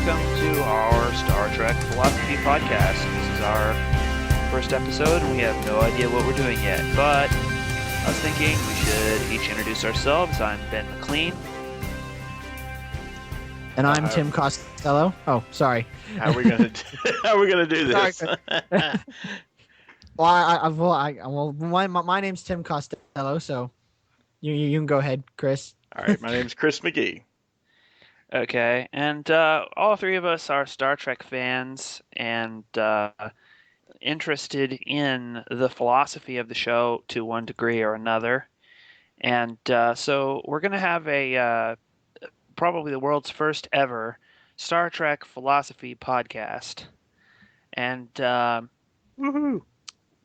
welcome to our Star Trek Philosophy Podcast. This is our first episode, and we have no idea what we're doing yet, but I was thinking we should each introduce ourselves. I'm Ben McLean. And I'm Tim Costello. Oh, sorry. How are we gonna do this? My name's Tim Costello, so you can go ahead, Chris. All right, my name's Chris McGee. Okay, and all three of us are Star Trek fans and interested in the philosophy of the show to one degree or another. And so we're going to have a probably the world's first ever Star Trek Philosophy podcast. And Woohoo!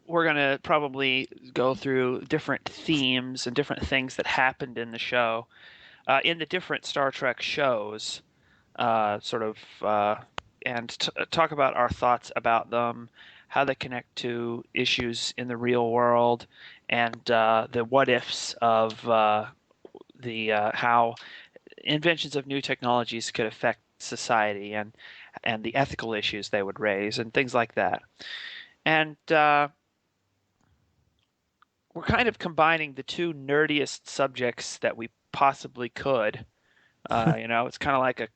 we're going to probably go through different themes and different things that happened in the show. In the different Star Trek shows, and talk about our thoughts about them, how they connect to issues in the real world, and the what-ifs of how inventions of new technologies could affect society and the ethical issues they would raise and things like that. And we're kind of combining the two nerdiest subjects that we possibly could. It's kind of like a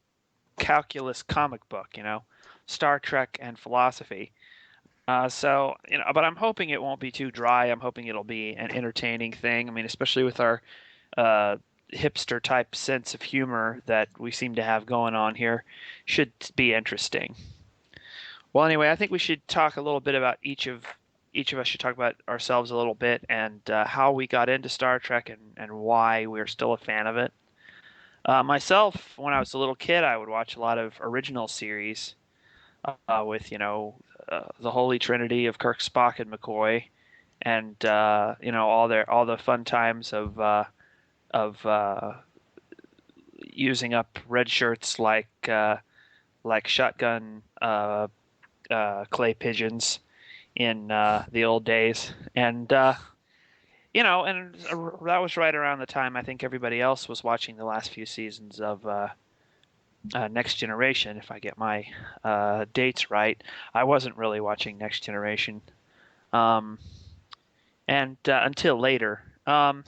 calculus comic book, Star Trek and philosophy. But I'm hoping it won't be too dry. I'm hoping it'll be an entertaining thing. I mean, especially with our hipster type sense of humor that we seem to have going on here, should be interesting. Well, anyway, I think we should talk a little bit about each of us should talk about ourselves a little bit and how we got into Star Trek and why we're still a fan of it. Myself, when I was a little kid, I would watch a lot of original series with, the Holy Trinity of Kirk, Spock, and McCoy, and all the fun times of using up red shirts like shotgun clay pigeons in the old days, and that was right around the time I think everybody else was watching the last few seasons of Next Generation, if I get my dates right. I wasn't really watching Next Generation, and until later. Are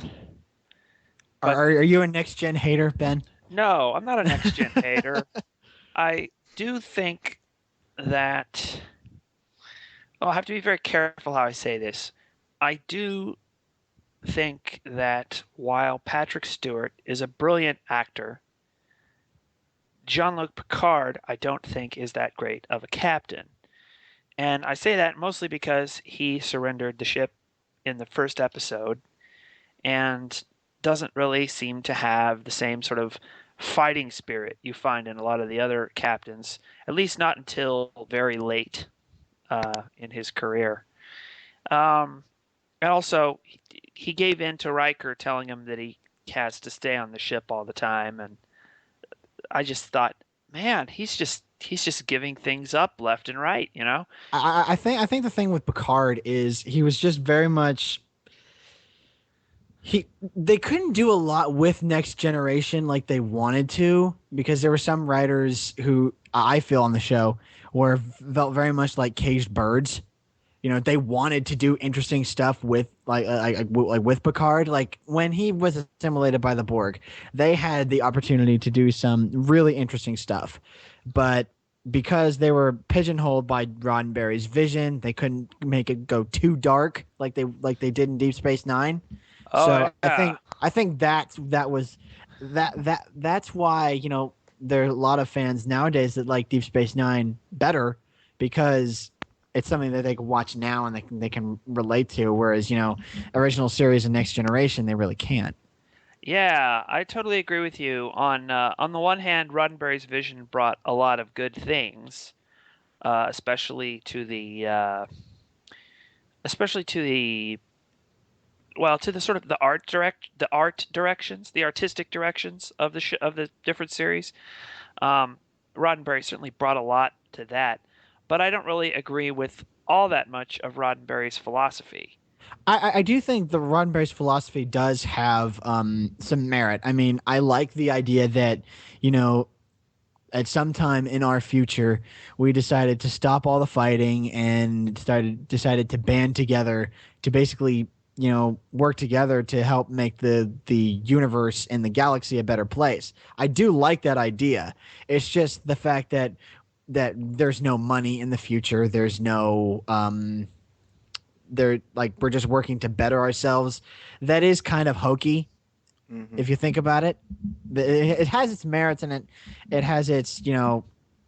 you a Next Gen hater, Ben? No, I'm not a Next Gen hater. I do think that. I'll have to be very careful how I say this. I do think that while Patrick Stewart is a brilliant actor, Jean-Luc Picard, I don't think, is that great of a captain. And I say that mostly because he surrendered the ship in the first episode and doesn't really seem to have the same sort of fighting spirit you find in a lot of the other captains, at least not until very late in his career. And also, he gave in to Riker telling him that he has to stay on the ship all the time, and I just thought, man, he's just giving things up left and right, I think the thing with Picard is he was just very much they couldn't do a lot with Next Generation like they wanted to, because there were some writers who I feel on the show felt very much like caged birds. They wanted to do interesting stuff with with Picard. Like when he was assimilated by the Borg, they had the opportunity to do some really interesting stuff, but because they were pigeonholed by Roddenberry's vision, they couldn't make it go too dark like they did in Deep Space Nine. Oh, so yeah. I think that's why there are a lot of fans nowadays that like Deep Space Nine better, because it's something that they can watch now and they can relate to, whereas original series and Next Generation they really can't. Yeah, I totally agree with you. On the one hand, Roddenberry's vision brought a lot of good things, especially to the sort of the artistic directions of the different series. Roddenberry certainly brought a lot to that, but I don't really agree with all that much of Roddenberry's philosophy. I do think the Roddenberry's philosophy does have some merit. I mean, I like the idea that, at some time in our future, we decided to stop all the fighting and decided to band together to basically, work together to help make the universe and the galaxy a better place. I do like that idea. It's just the fact that there's no money in the future. There's no we're just working to better ourselves. That is kind of hokey Hmm. if you think about it. It has its merits, and it has its,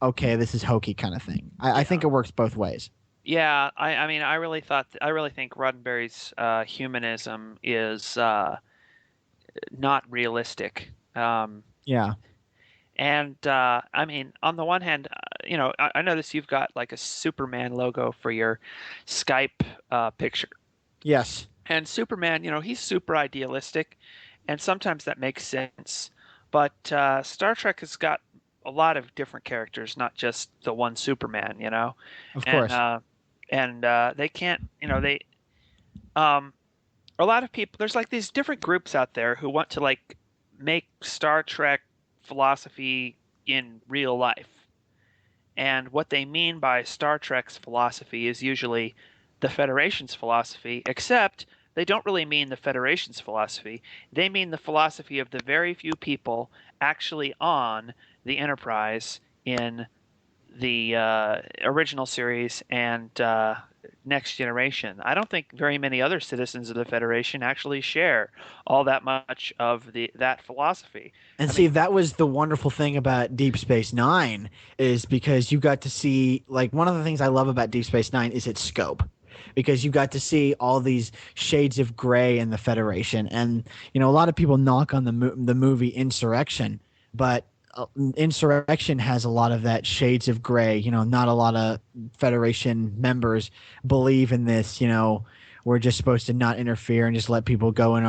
okay, this is hokey kind of thing. I think Yeah. it works both ways. Yeah, I mean, I really think Roddenberry's humanism is not realistic. Yeah. And I mean, on the one hand, I notice you've got like a Superman logo for your Skype picture. Yes. And Superman, he's super idealistic, and sometimes that makes sense. But Star Trek has got a lot of different characters, not just the one Superman, Of and course. uh, and they can't, um, a lot of people. There's like these different groups out there who want to like make Star Trek philosophy in real life. And what they mean by Star Trek's philosophy is usually the Federation's philosophy, except they don't really mean the Federation's philosophy. They mean the philosophy of the very few people actually on the Enterprise in the original series and Next Generation. I don't think very many other citizens of the Federation actually share all that much of that philosophy. And I see, mean, that was the wonderful thing about Deep Space Nine, is because you got to see, like, one of the things I love about Deep Space Nine is its scope, because you got to see all these shades of gray in the Federation. And a lot of people knock on the movie Insurrection, but Insurrection has a lot of that shades of gray. Not a lot of Federation members believe in this. We're just supposed to not interfere and just let people go on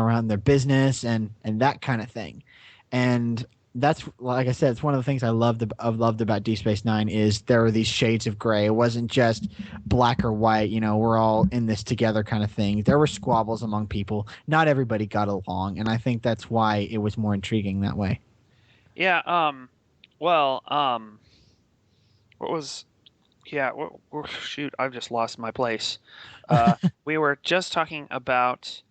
around their business and that kind of thing. And that's, like I said, it's one of the things I've loved about Deep Space Nine is there are these shades of gray. It wasn't just black or white. We're all in this together kind of thing. There were squabbles among people. Not everybody got along, and I think that's why it was more intriguing that way. yeah, well, what was Yeah, shoot, I've just lost my place. We were just talking about,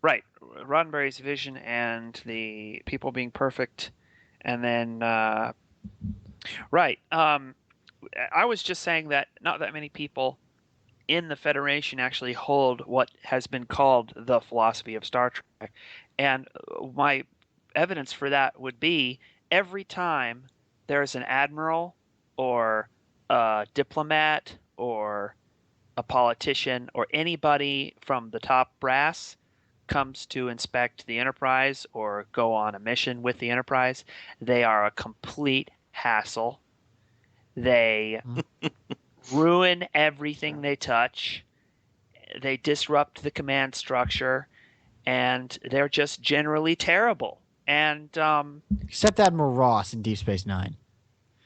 right, Roddenberry's vision and the people being perfect, and then right. I was just saying that not that many people in the Federation actually hold what has been called the philosophy of Star Trek, and my evidence for that would be every time there's an admiral or a diplomat or a politician or anybody from the top brass comes to inspect the Enterprise or go on a mission with the Enterprise, they are a complete hassle. They ruin everything they touch. They disrupt the command structure, and they're just generally terrible. And Except Admiral Ross in Deep Space Nine.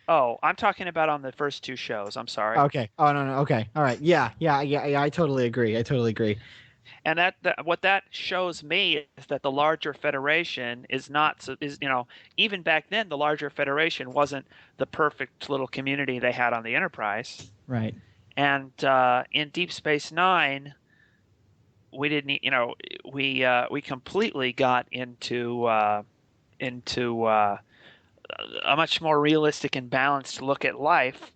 oh, I'm talking about on the first two shows. I'm sorry. Okay. Oh, no, no. Okay. All right. Yeah. Yeah. Yeah. Yeah. I totally agree. I totally agree. And what that shows me is that the larger federation is not is even back then the larger federation wasn't the perfect little community they had on the Enterprise. Right. And in Deep Space Nine, we didn't we completely got into a much more realistic and balanced look at life.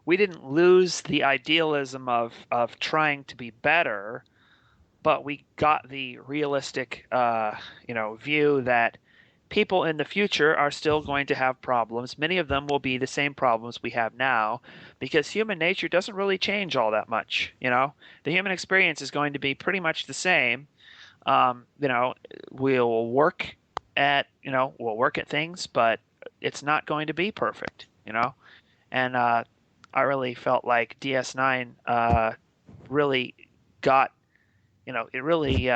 We didn't lose the idealism of trying to be better, but we got the realistic, view that people in the future are still going to have problems. Many of them will be the same problems we have now, because human nature doesn't really change all that much. The human experience is going to be pretty much the same. Um, you know, we'll work we'll work at things, but it's not going to be perfect. And I really felt like DS9 really got it really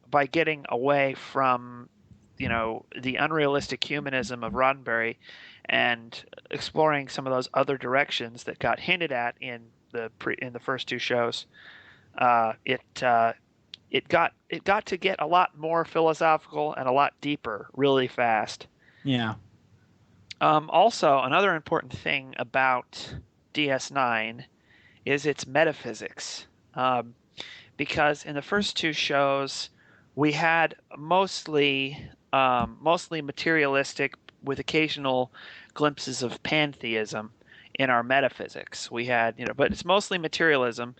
by getting away from the unrealistic humanism of Roddenberry and exploring some of those other directions that got hinted at in the first two shows. It got to get a lot more philosophical and a lot deeper really fast. Yeah. Also, another important thing about DS9 is its metaphysics. Um, because in the first two shows, we had mostly materialistic with occasional glimpses of pantheism in our metaphysics. We had, but it's mostly materialism.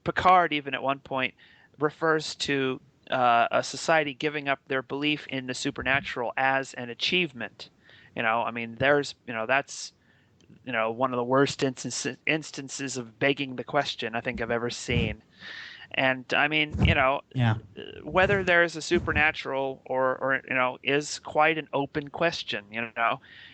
Picard, even at one point, refers to a society giving up their belief in the supernatural as an achievement. I mean, that's one of the worst instances of begging the question I think I've ever seen. And I mean, Yeah. whether there's a supernatural or is quite an open question.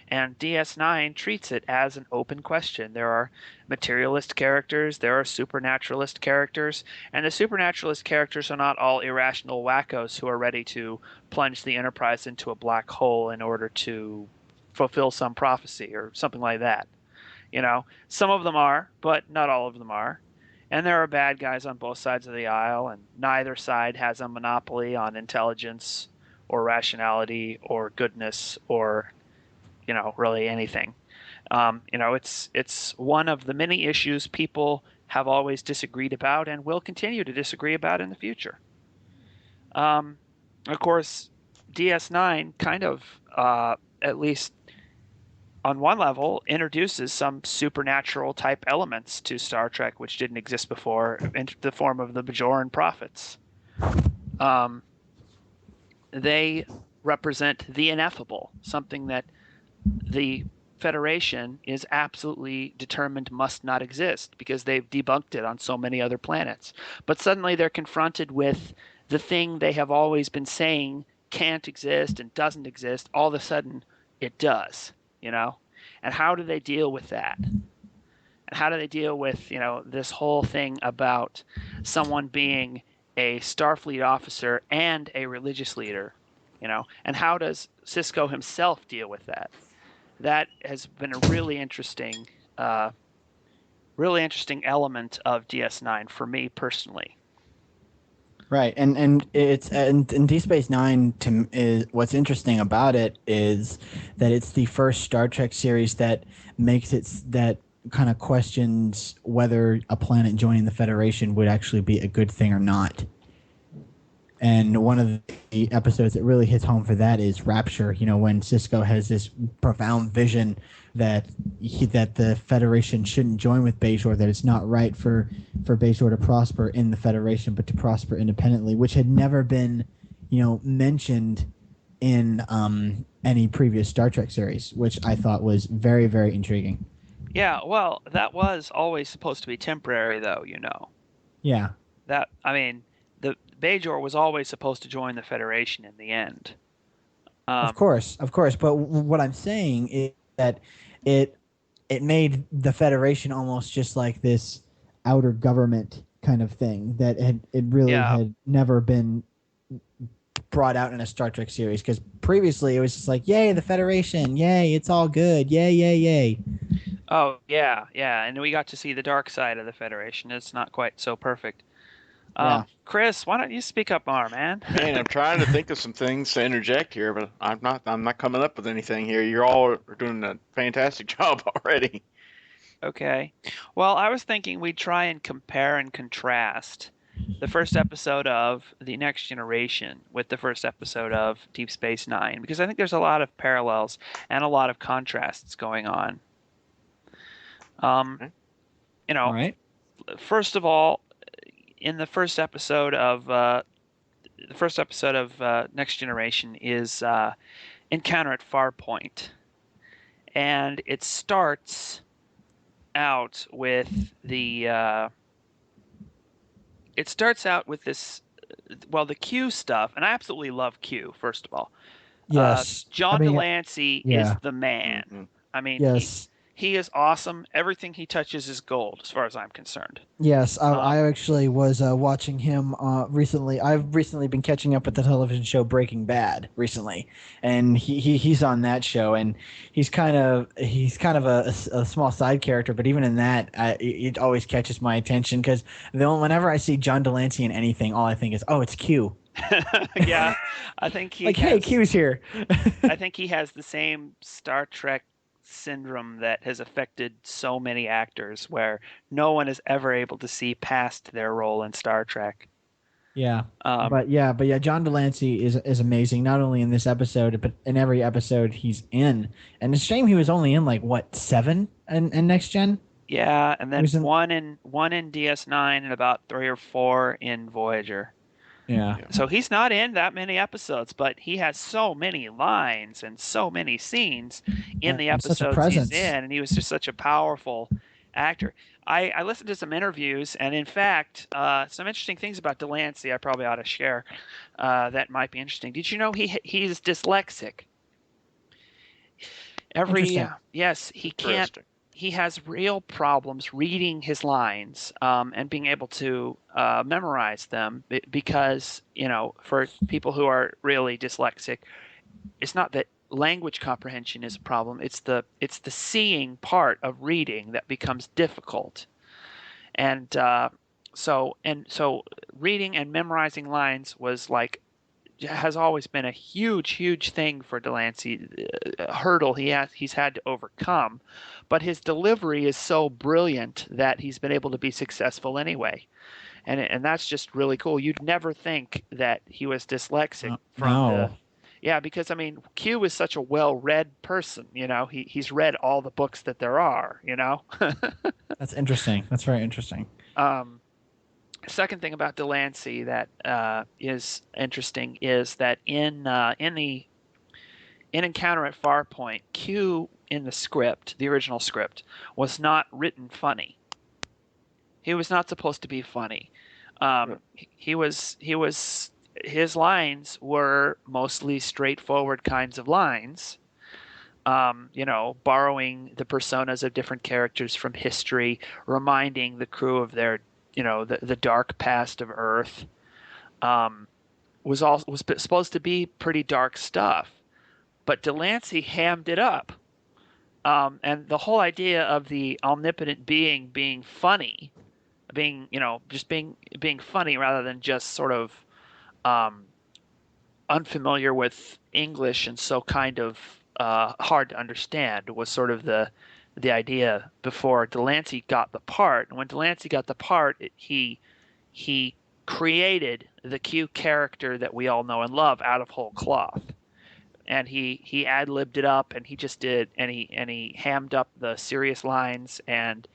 And DS9 treats it as an open question. There are materialist characters, there are supernaturalist characters, and the supernaturalist characters are not all irrational wackos who are ready to plunge the Enterprise into a black hole in order to fulfill some prophecy or something like that. Some of them are, but not all of them are. And there are bad guys on both sides of the aisle, and neither side has a monopoly on intelligence or rationality or goodness or, really anything. It's one of the many issues people have always disagreed about and will continue to disagree about in the future. Of course, DS9 kind of, at least on one level, introduces some supernatural type elements to Star Trek which didn't exist before in the form of the Bajoran prophets. They represent the ineffable, something that the Federation is absolutely determined must not exist because they've debunked it on so many other planets. But suddenly they're confronted with the thing they have always been saying can't exist and doesn't exist. All of a sudden, it does. And how do they deal with that? And how do they deal with, this whole thing about someone being a Starfleet officer and a religious leader, and how does Sisko himself deal with that? That has been a really interesting element of DS9 for me personally. Right, and it's and Deep Space Nine is what's interesting about it is that it's the first Star Trek series that makes it that kind of questions whether a planet joining the Federation would actually be a good thing or not. And one of the episodes that really hits home for that is Rapture. When Sisko has this profound vision that the Federation shouldn't join with Bajor, that it's not right for Bajor to prosper in the Federation, but to prosper independently, which had never been, mentioned in any previous Star Trek series, which I thought was very, very intriguing. Yeah, well, that was always supposed to be temporary, though. Yeah. That the Bajor was always supposed to join the Federation in the end. Of course. But what I'm saying is that it made the Federation almost just like this outer government kind of thing that it really had never been brought out in a Star Trek series, because previously it was just like, yay, the Federation, yay, it's all good, yay. Oh, yeah, and we got to see the dark side of the Federation. It's not quite so perfect. Chris, why don't you speak up more, man? Man, I'm trying to think of some things to interject here, but I'm not coming up with anything here. You all are doing a fantastic job already. Okay. Well, I was thinking we'd try and compare and contrast the first episode of The Next Generation with the first episode of Deep Space Nine, because I think there's a lot of parallels and a lot of contrasts going on. All right. First of all, in the first episode of Next Generation is Encounter at Farpoint, and it starts out with this. The Q stuff, and I absolutely love Q. First of all, Yes, John Delancey is the man. Mm-hmm. I mean, yes. He is awesome. Everything he touches is gold, as far as I'm concerned. Yes, I actually was watching him recently. I've recently been catching up with the television show Breaking Bad recently, and he's on that show, and he's kind of a small side character, but even in that, it always catches my attention because whenever I see John Delancey in anything, all I think is, oh, it's Q. Yeah, I think he Like, hey, has. Q's here. I think he has the same Star Trek syndrome that has affected so many actors, where no one is ever able to see past their role in Star Trek. Yeah. Um, But John Delancey is amazing, not only in this episode, but in every episode he's in. And it's a shame he was only in like what, 7 in Next Gen? yeah, and He then was in one in DS9 and about 3 or 4 in Voyager. Yeah. Yeah. So he's not in that many episodes, but he has so many lines and so many scenes in the And such a episodes he's presence. in, and he was just such a powerful actor. I listened to some interviews, and in fact, some interesting things about Delancey I probably ought to share that might be interesting. Did you know he's dyslexic? Interesting. Yes, he can't. Interesting. He has real problems reading his lines and being able to memorize them because, for people who are really dyslexic, it's not that language comprehension is a problem. It's the seeing part of reading that becomes difficult. And so reading and memorizing lines was like has always been a huge thing for Delancey, a hurdle he's had to overcome. But his delivery is so brilliant that he's been able to be successful anyway, and that's just really cool. You'd never think that he was dyslexic from the. No. Yeah, because I mean, Q is such a well-read person. He's read all the books that there are. That's interesting. That's very interesting. um, Second thing about Delancey that is interesting is that in Encounter at Farpoint, Q in the script, the original script, was not written funny. He was not supposed to be funny. He was his lines were mostly straightforward kinds of lines. Borrowing the personas of different characters from history, reminding the crew of their, the dark past of Earth. Was supposed to be pretty dark stuff, but Delancey hammed it up. And the whole idea of the omnipotent being funny, just being funny rather than just sort of um, unfamiliar with English and so kind of hard to understand was sort of the idea before Delancey got the part. And when Delancey got the part, he created the Q character that we all know and love out of whole cloth. And he ad-libbed it up, and he just did, and he hammed up the serious lines, and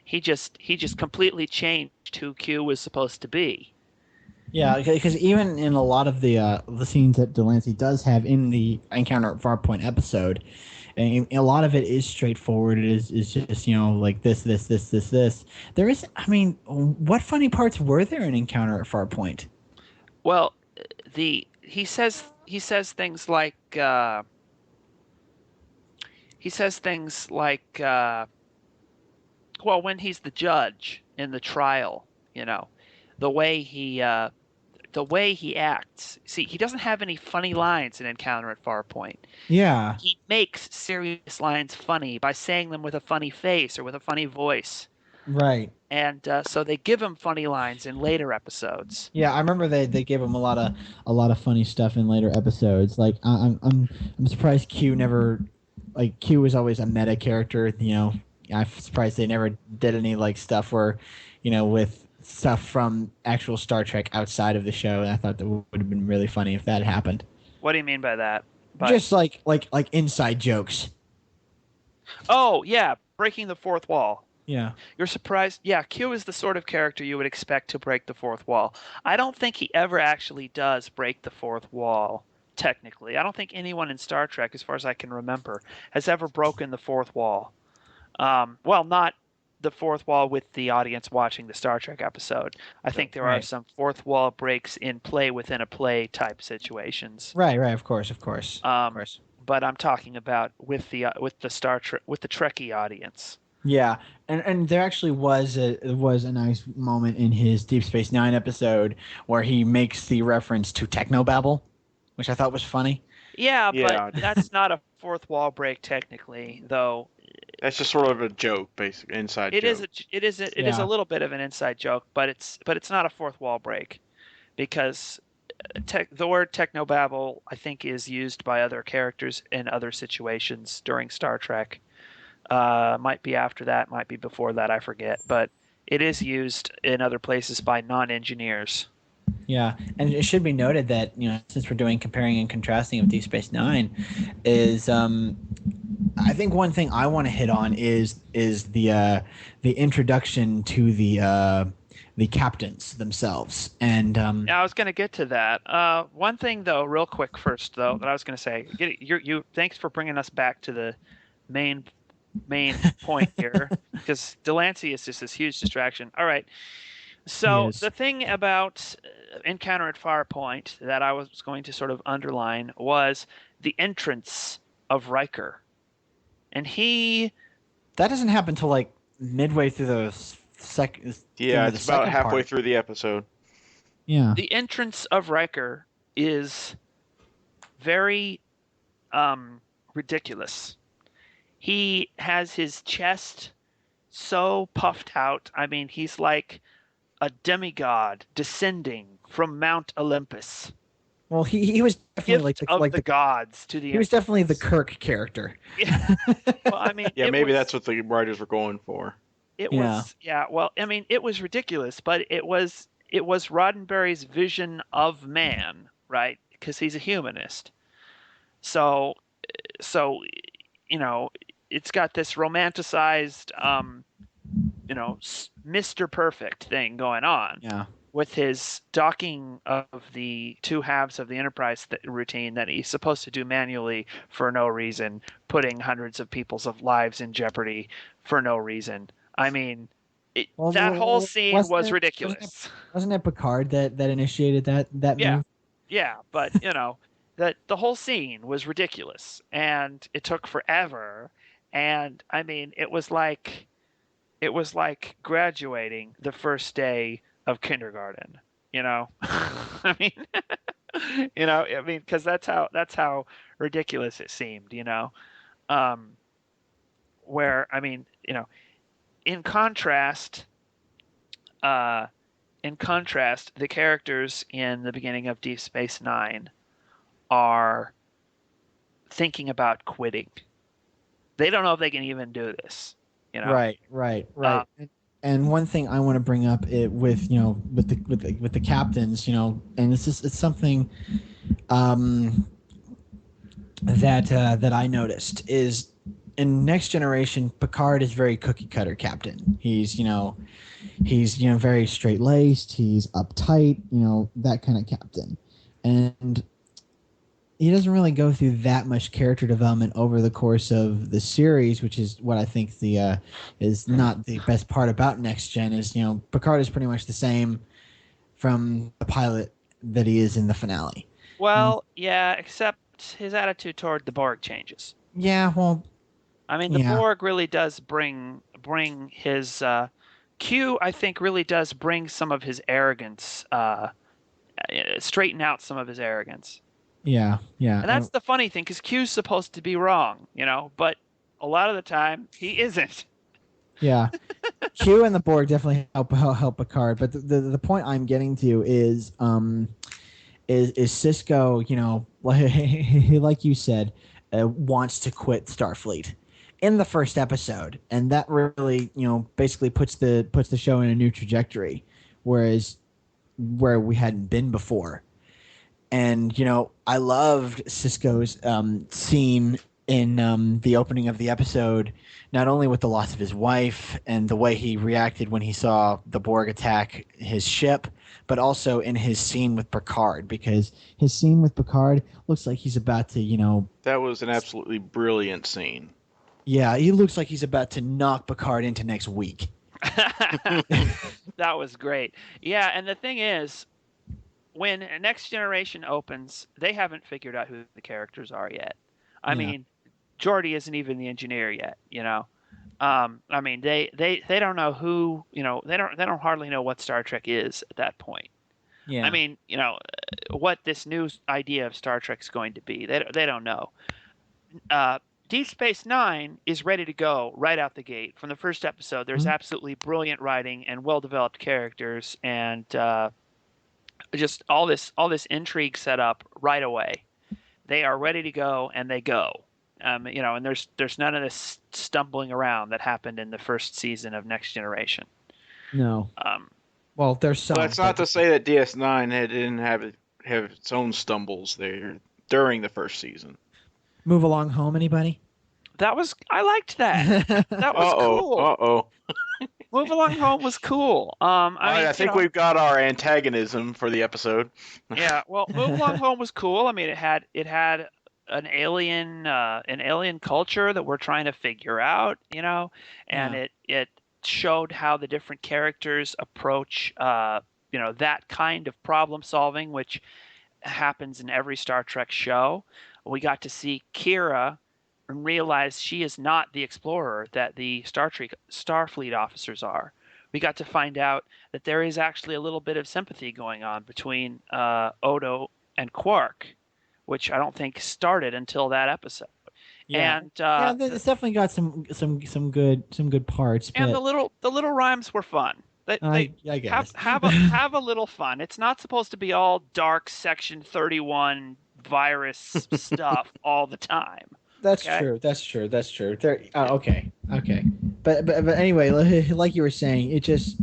he just completely changed who Q was supposed to be. Yeah, because even in a lot of the scenes that Delancey does have in the Encounter at Farpoint episode, and a lot of it is straightforward. It is just like this. There is, I mean, what funny parts were there in Encounter at Farpoint? Well, he says things like well, when he's the judge in the trial, the way he acts. See, he doesn't have any funny lines in Encounter at Farpoint. Yeah, He makes serious lines funny by saying them with a funny face or with a funny voice. right. And so they give him funny lines in later episodes. Yeah, I remember they gave him a lot of funny stuff in later episodes. Like I'm surprised Q never, like, Q was always a meta character. I'm surprised they never did any like stuff where, with stuff from actual Star Trek outside of the show. And I thought that would have been really funny if that happened. What do you mean by that? Just like inside jokes. Oh, yeah, breaking the fourth wall. Yeah. You're surprised? Yeah, Q is the sort of character you would expect to break the fourth wall. I don't think he ever actually does break the fourth wall, technically. I don't think anyone in Star Trek, as far as I can remember, has ever broken the fourth wall. Well, not the fourth wall with the audience watching the Star Trek episode. I think there are Right. some fourth wall breaks in play within a play type situations. Right. Of course. Of course. But I'm talking about with the Trekkie audience. Yeah, and there actually was a nice moment in his Deep Space Nine episode where he makes the reference to technobabble, which I thought was funny. Yeah, Yeah. but that's not a fourth wall break technically, though. That's just sort of a joke, basic inside It joke. is a Yeah. little bit of an inside joke, but it's not a fourth wall break because the word technobabble, I think, is used by other characters in other situations during Star Trek. Might be after that, might be before that, I forget. But it is used in other places by non-engineers. Yeah, and it should be noted that since we're doing comparing and contrasting of Deep Space Nine, is I think one thing I want to hit on is the introduction to the captains themselves, and Now, I was going to get to that. One thing, though, real quick first, though, that I was going to say. Thanks for bringing us back to the main point here, because Delancey is just this huge distraction. All right. he So is. the thing about Encounter at Farpoint that I was going to sort of underline was the entrance of Riker. And That doesn't happen till like midway through the Yeah, the it's about second halfway part. through the episode. Yeah. the entrance of Riker is very ridiculous. He has his chest so puffed out. I mean, he's like a demigod descending from Mount Olympus. Well, he was definitely Gift of the gods to the he was definitely the Enterprise. Kirk character. Yeah. Well, I mean, Yeah, it maybe was that's what the writers were going for. it Yeah. was yeah. Well, I mean, it was ridiculous, but it was Roddenberry's vision of man, right? Because he's a humanist. So so it's got this romanticized Mr. Perfect thing going on Yeah. with his docking of the two halves of the Enterprise routine that he's supposed to do manually for no reason, putting hundreds of people's lives in jeopardy for no reason. I mean, that whole scene was ridiculous. Wasn't it Picard that initiated that Yeah, move? yeah, but that the whole scene was ridiculous, and it took forever. And I mean, it was like graduating the first day of kindergarten. I mean, because that's how ridiculous it seemed. Um, where I mean, in contrast, uh, the characters in the beginning of Deep Space Nine are thinking about quitting. They don't know if they can even do this. Right. Uh, And one thing I want to bring up with with the captains, and it's something that I noticed is in Next Generation, Picard is very cookie cutter captain. He's very straight laced. He's uptight. That kind of captain, and he doesn't really go through that much character development over the course of the series, which is what I think the is not the best part about Next Gen. Is Picard is pretty much the same from the pilot that he is in the finale. well, yeah, except his attitude toward the Borg changes. Yeah, well, I mean, the Borg really does bring his Q. I think really does bring some of his arrogance, straighten out some of his arrogance. Yeah. And that's the funny thing, because Q's supposed to be wrong, but a lot of the time he isn't. Yeah. Q and the Borg definitely help Picard, but the point I'm getting to is Cisco, like you said, wants to quit Starfleet in the first episode, and that really basically puts the show in a new trajectory, whereas where we hadn't been before. And I loved Cisco's scene in the opening of the episode, not only with the loss of his wife and the way he reacted when he saw the Borg attack his ship, but also in his scene with Picard, because his scene with Picard looks like he's about to, That was an absolutely brilliant scene. Yeah, he looks like he's about to knock Picard into next week. That was great. Yeah, and the thing is, when Next Generation opens, they haven't figured out who the characters are yet. I mean, Geordi isn't even the engineer yet. I mean, they don't know who. They don't hardly know what Star Trek is at that point. Yeah. I mean, what this new idea of Star Trek is going to be. They don't know. Deep Space Nine is ready to go right out the gate. From the first episode, there's absolutely brilliant writing and well-developed characters, and just all this intrigue set up right away. They are ready to go, and they go. And there's none of this stumbling around that happened in the first season of Next Generation. No. Um, Well, there's Well, some, that's not but to say that DS9 didn't have its own stumbles there during the first season. move along home, anybody? I liked that. That was Uh-oh, cool. uh-oh. Move Along Home was cool. All right, I think we've got our antagonism for the episode. Yeah. Well, Move Along Home was cool. I mean, it had an alien culture that we're trying to figure out, and Yeah. it showed how the different characters approach, that kind of problem solving, which happens in every Star Trek show. We got to see Kira and realize she is not the explorer that the Starfleet officers are. We got to find out that there is actually a little bit of sympathy going on between Odo and Quark, which I don't think started until that episode. Yeah. And Yeah, it's definitely got some good parts, and but the little rhymes were fun. They I guess. have a little fun. It's not supposed to be all dark Section 31 virus stuff all the time. That's Okay? true. That's true. That's true. There. Okay. Okay. But anyway, like you were saying, it hits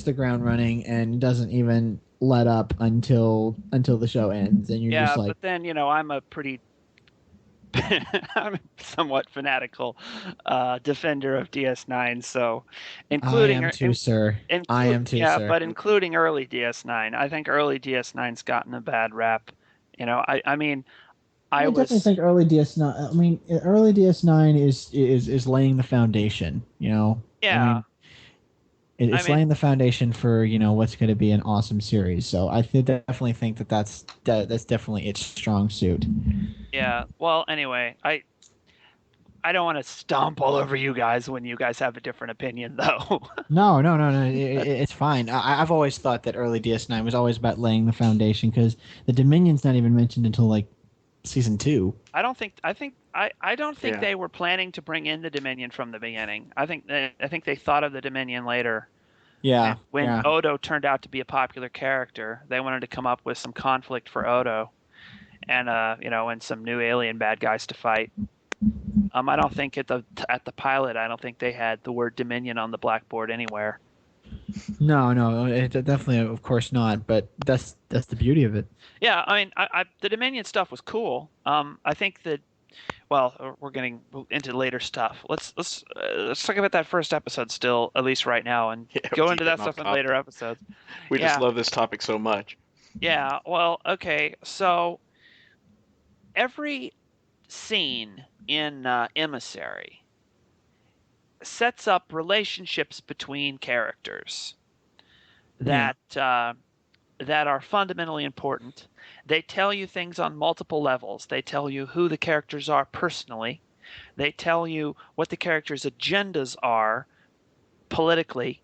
the ground running and doesn't even let up until the show ends, and you're just Yeah, like, but then I'm a pretty I'm a somewhat fanatical defender of DS9, so I including am too, sir. I am too, yeah, sir. but including early DS9. I think early DS9's gotten a bad rap. I mean, I I definitely was think early DS9. I mean, early DS9 is laying the foundation. I yeah, mean, I it's mean, laying the foundation for what's going to be an awesome series. So definitely think that's definitely its strong suit. yeah. Well, anyway, I don't want to stomp all over you guys when you guys have a different opinion, though. No, no, no, no. It's fine. I've always thought that early DS9 was always about laying the foundation because the Dominion's not even mentioned until like season two. I don't think Yeah. they were planning to bring in the Dominion from the beginning. I think they thought of the Dominion later. Yeah, When yeah. Odo turned out to be a popular character, they wanted to come up with some conflict for Odo and some new alien bad guys to fight. I don't think at the pilot, I don't think they had the word Dominion on the blackboard anywhere. No, no, definitely, of course not. But that's the beauty of it. Yeah, I mean, the Dominion stuff was cool. I think that. Well, we're getting into later stuff. Let's talk about that first episode still, at least right now, and Yeah, go we into keep that getting off stuff in later topic. episodes. We just Yeah, love this topic so much. yeah. Well, okay. So every scene in Emissary sets up relationships between characters Yeah, that are fundamentally important. They tell you things on multiple levels. They tell you who the characters are personally. They tell you what the characters' agendas are politically,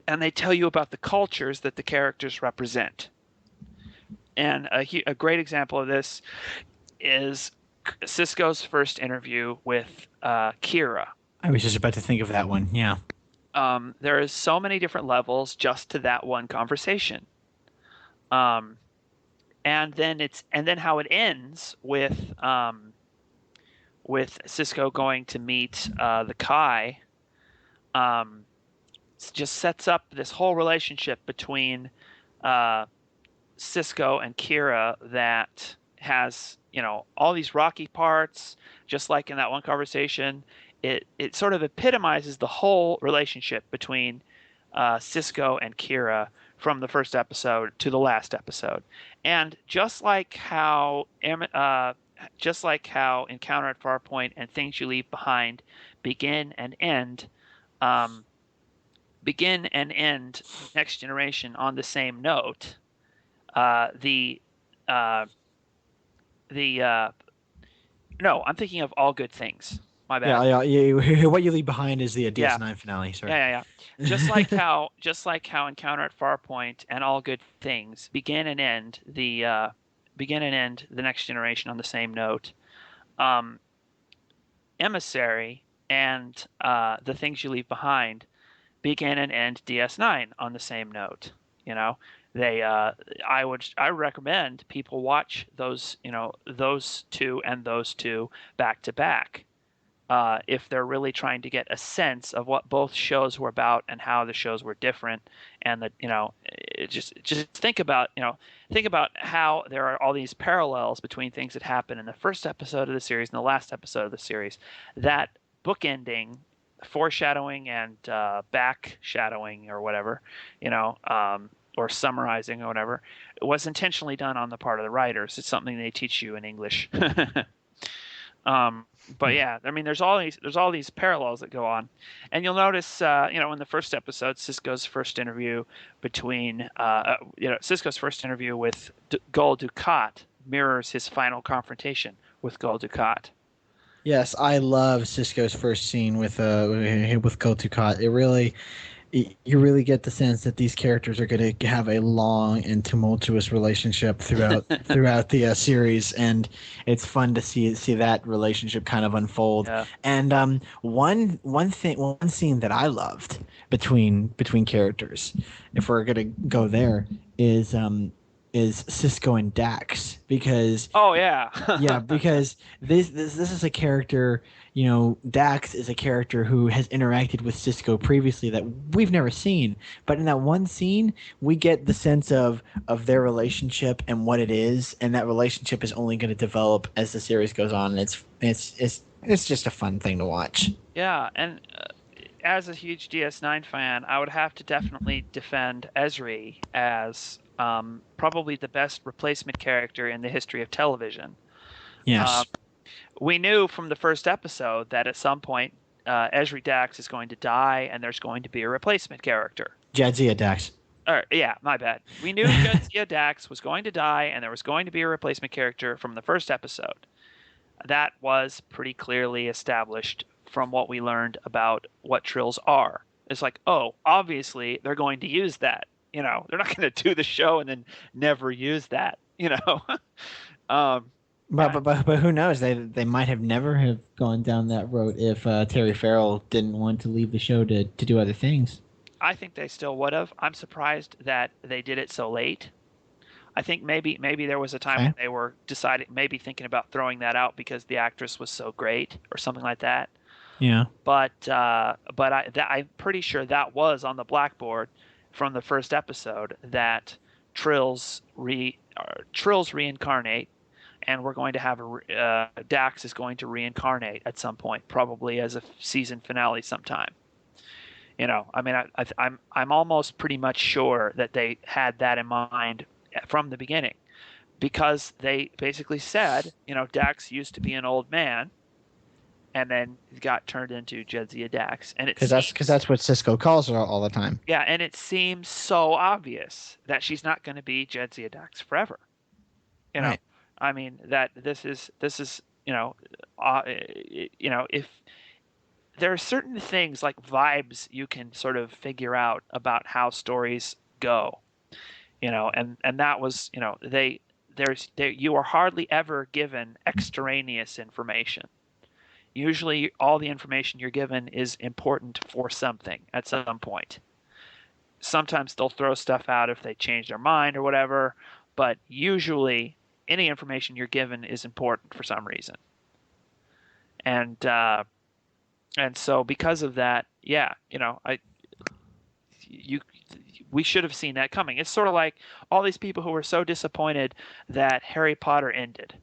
and they tell you about the cultures that the characters represent. And a great example of this is Cisco's first interview with Kira. I was just about to think of that one. Yeah, There is so many different levels just to that one conversation. Um, and then how it ends with Cisco going to meet the Kai. Um, just sets up this whole relationship between uh, Cisco and Kira that has all these rocky parts, just like in that one conversation. It sort of epitomizes the whole relationship between Cisco and Kira from the first episode to the last episode, and just like how Encounter at Farpoint and Things You Leave Behind begin and end. Um, begin and end Next Generation on the same note. Uh, the uh, the No, I'm thinking of All Good Things. My bad. yeah, yeah. What you leave behind is the Yeah, DS9 finale. Sorry. yeah, yeah, yeah. Just like how Encounter at Farpoint and All Good Things begin and end the Next Generation on the same note. Um, Emissary and the Things You Leave Behind begin and end DS9 on the same note. You know, I recommend people watch those, those two and those two back to back, if they're really trying to get a sense of what both shows were about and how the shows were different, and that just think about how there are all these parallels between things that happen in the first episode of the series and the last episode of the series. That bookending, foreshadowing and back shadowing or whatever, or summarizing or whatever, was intentionally done on the part of the writers. It's something they teach you in English. But yeah, I mean, there's all these parallels that go on, and you'll notice, in the first episode, Cisco's first interview with Gul Dukat mirrors his final confrontation with Gul Dukat. Yes, I love Cisco's first scene with Gul Dukat. You really get the sense that these characters are going to have a long and tumultuous relationship throughout the series, and it's fun to see that relationship kind of unfold. Yeah. And one scene that I loved between characters, if we're going to go there, is Cisco and Dax, because because this is a character. Dax is a character who has interacted with Cisco previously that we've never seen. But in that one scene, we get the sense of their relationship and what it is, and that relationship is only going to develop as the series goes on. And it's just a fun thing to watch. Yeah, and as a huge DS9 fan, I would have to definitely defend Emissary as probably the best replacement character in the history of television. Yes. We knew from the first episode that at some point Emissary Dax is going to die and there's going to be a replacement character. Jadzia Dax. Yeah, my bad. We knew Jadzia Dax was going to die and there was going to be a replacement character from the first episode. That was pretty clearly established from what we learned about what Trills are. It's like, oh, obviously they're going to use that. They're not going to do the show and then never use that. But who knows? They might have never have gone down that road if Terry Farrell didn't want to leave the show to do other things. I think they still would have. I'm surprised that they did it so late. I think maybe there was a time when they were thinking about throwing that out because the actress was so great or something like that. Yeah. But I'm pretty sure that was on the blackboard from the first episode that Trills reincarnate. And we're going to have Dax is going to reincarnate at some point, probably as a season finale sometime. I mean, I'm almost pretty much sure that they had that in mind from the beginning, because they basically said, Dax used to be an old man, and then got turned into Jadzia Dax, and because that's what Cisco calls her all the time. Yeah, and it seems so obvious that she's not going to be Jadzia Dax forever. Right. I mean, that this is if there are certain things like vibes you can sort of figure out about how stories go, and that was, you are hardly ever given extraneous information. Usually all the information you're given is important for something at some point. Sometimes they'll throw stuff out if they change their mind or whatever, but usually any information you're given is important for some reason. And so because of that, we should have seen that coming. It's sort of like all these people who were so disappointed that Harry Potter ended.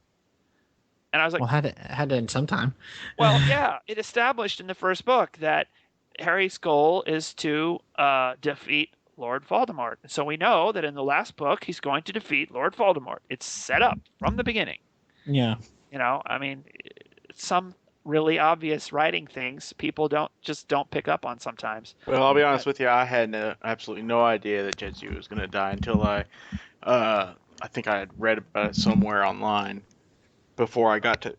And I was like, well, had to end sometime. Well, yeah, it established in the first book that Harry's goal is to defeat Lord Voldemort. So we know that in the last book, he's going to defeat Lord Voldemort. It's set up from the beginning. Yeah. I mean, some really obvious writing things people don't pick up on sometimes. Well, I'll be honest with you. I had absolutely no idea that Jetsu was going to die until I think I had read about it somewhere online before I got to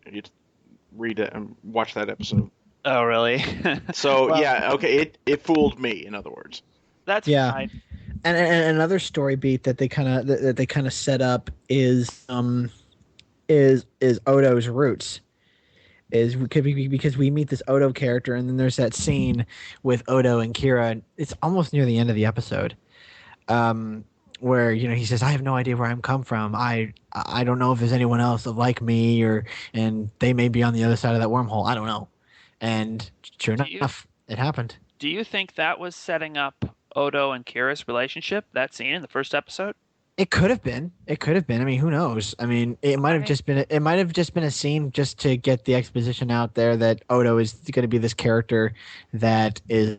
read it and watch that episode. Oh, really? So, okay, it fooled me, in other words. That's fine. And another story beat that they kind of set up is Odo's roots. Because we meet this Odo character, and then there's that scene with Odo and Kira. It's almost near the end of the episode, where he says, "I have no idea where I'm come from. I don't know if there's anyone else like me, and they may be on the other side of that wormhole. I don't know." And sure Do you enough, it happened. do you think that was setting up Odo and Kira's relationship? That scene in the first episode? It could have been. It could have been. I mean, who knows? I mean, it might have I just been. It might have just been a scene just to get the exposition out there that Odo is going to be this character that is,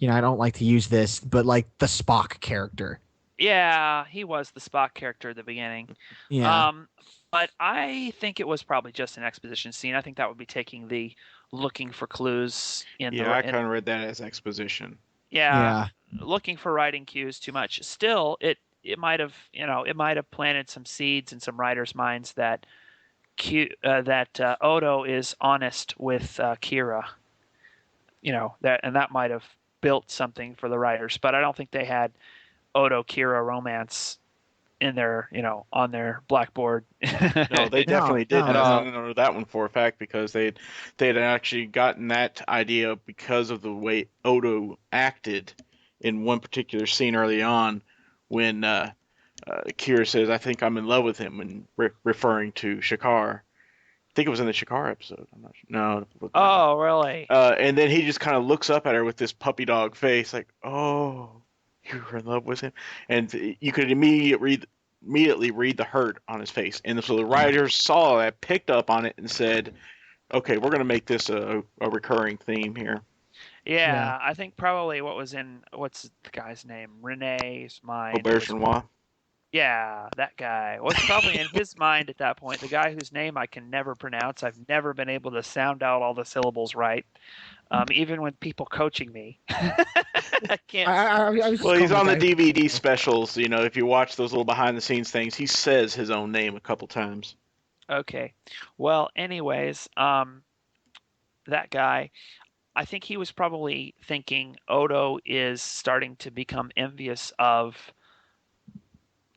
I don't like to use this, but like the Spock character. Yeah, he was the Spock character at the beginning. Yeah. Um, but I think it was probably just an exposition scene. I think that would be taking the looking for clues in Yeah, I in, kind of read that as exposition. yeah, Yeah. looking for writing cues too much. Still, it might have, it might have planted some seeds in some writers' minds that Odo is honest with Kira. That might have built something for the writers, but I don't think they had Odo Kira romance in their, on their blackboard. No, they No, definitely no, didn't. At I all. know that one for a fact because they'd actually gotten that idea because of the way Odo acted in one particular scene early on when Kira says, "I think I'm in love with him," and referring to Shakar. I think it was in the Shakar episode. I'm not sure. No. Oh, really? And then he just kind of looks up at her with this puppy dog face, like, "Oh, you were in love with him," and you could immediately read the hurt on his face. And so the writers saw that, picked up on it, and said, "Okay, we're gonna make this a recurring theme here." yeah. Yeah, I think probably what's the guy's name? Renee's mind Robert was, Chenois. yeah, that guy was probably in his mind at that point. The guy whose name I can never pronounce. I've never been able to sound out all the syllables right. Even when people coaching me, I can't. I was just Well, he's calling on the the guy. DVD specials. If you watch those little behind the scenes things, he says his own name a couple times. Okay. Well, anyways, that guy, I think he was probably thinking Odo is starting to become envious of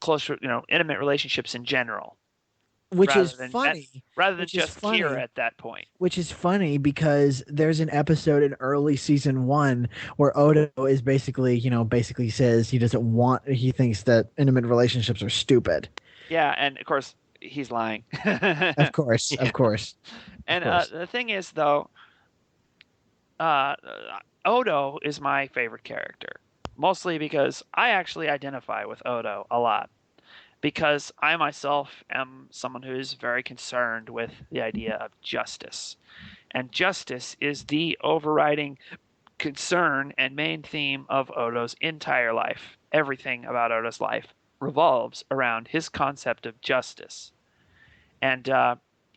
closer, intimate relationships in general, Which is rather than at, funny. rather than Which is just Kira funny. at that point. Which is funny because there's an episode in early season 1 where Odo is basically says he thinks that intimate relationships are stupid. Yeah, and of course he's lying. Of course, Yeah. of course, of And course. the thing is, though, uh, Odo is my favorite character, mostly because I actually identify with Odo a lot. Because I myself am someone who is very concerned with the idea of justice. And justice is the overriding concern and main theme of Odo's entire life. Everything about Odo's life revolves around his concept of justice. And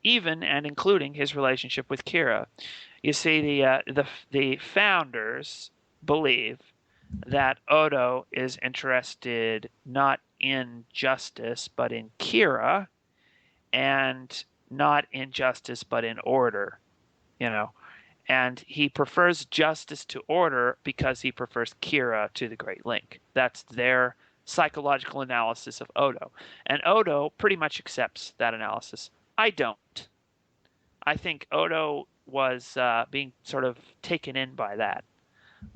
even and including his relationship with Kira. You see, the founders believe that Odo is interested not in justice but in Kira, and not in justice but in order, you know. And he prefers justice to order because he prefers Kira to the Great Link. That's their psychological analysis of Odo. And Odo pretty much accepts that analysis. I don't. I think Odo was being sort of taken in by that.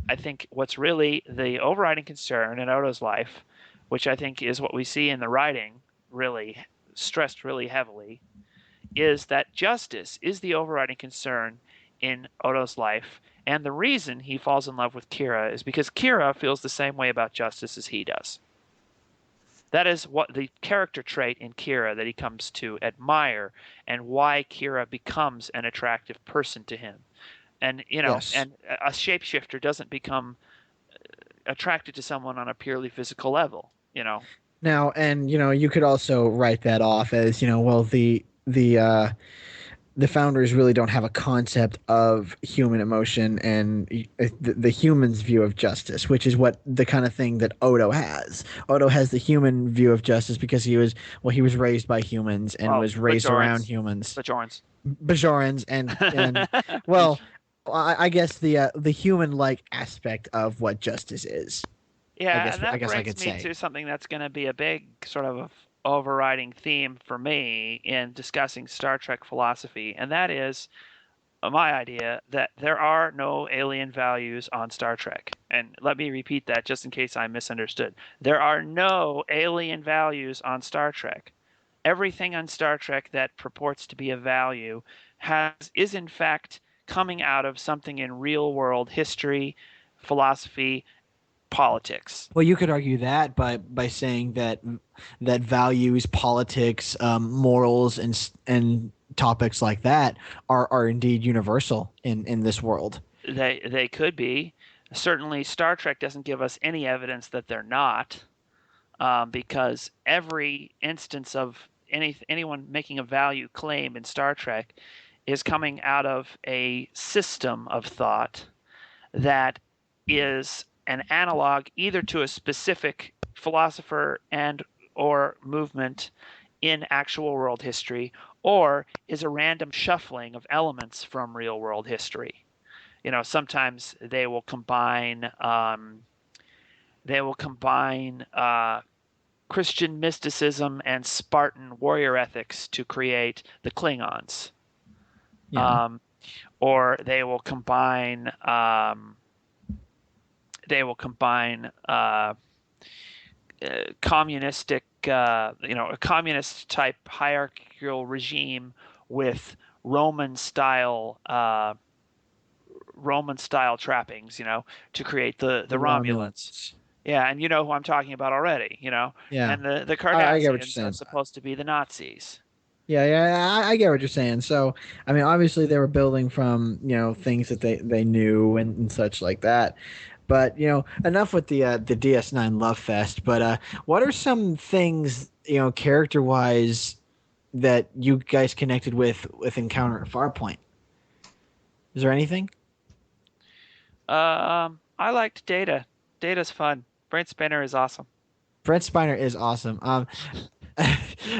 I think what's really the overriding concern in Odo's life, which I think is what we see in the writing really stressed really heavily, is that justice is the overriding concern in Odo's life. And the reason he falls in love with Kira is because Kira feels the same way about justice as he does. That is what the character trait in Kira that he comes to admire, and why Kira becomes an attractive person to him. And Yes. and a shapeshifter doesn't become attracted to someone on a purely physical level. Now, and you could also write that off as well, the founders really don't have a concept of human emotion and the human's view of justice, which is what the kind of thing that Odo has. Odo has the human view of justice because he was raised by humans and Well, was raised around humans, Bajorans. Bajorans, and well, I guess the human like aspect of what justice is. Yeah, and I that guess I brings could me say. to something that's going to be a big sort of overriding theme for me in discussing Star Trek philosophy, and that is my idea that there are no alien values on Star Trek. And let me repeat that just in case I misunderstood. There are no alien values on Star Trek. Everything on Star Trek that purports to be a value is in fact coming out of something in real world history, philosophy, politics. Well, you could argue that by saying that values, politics, morals, and topics like that are indeed universal in this world. They could be. Certainly, Star Trek doesn't give us any evidence that they're not, because every instance of anyone making a value claim in Star Trek is coming out of a system of thought that is an analog either to a specific philosopher and or movement in actual world history, or is a random shuffling of elements from real world history. Sometimes they will combine Christian mysticism and Spartan warrior ethics to create the Klingons. Yeah. Or they will combine communistic, a communist type hierarchical regime with Roman style trappings, to create the Romulans. Yeah, and you know who I'm talking about already, Yeah. And the I get what you're Cardassians saying. are supposed to be the Nazis. Yeah, I get what you're saying. So, I mean, obviously they were building from, things that they knew and such like that. But, enough with the DS9 love fest. But what are some things, character-wise that you guys connected with Encounter at Farpoint? Is there anything? I liked Data. Data's fun. Brent Spinner is awesome. Brent Spiner is awesome.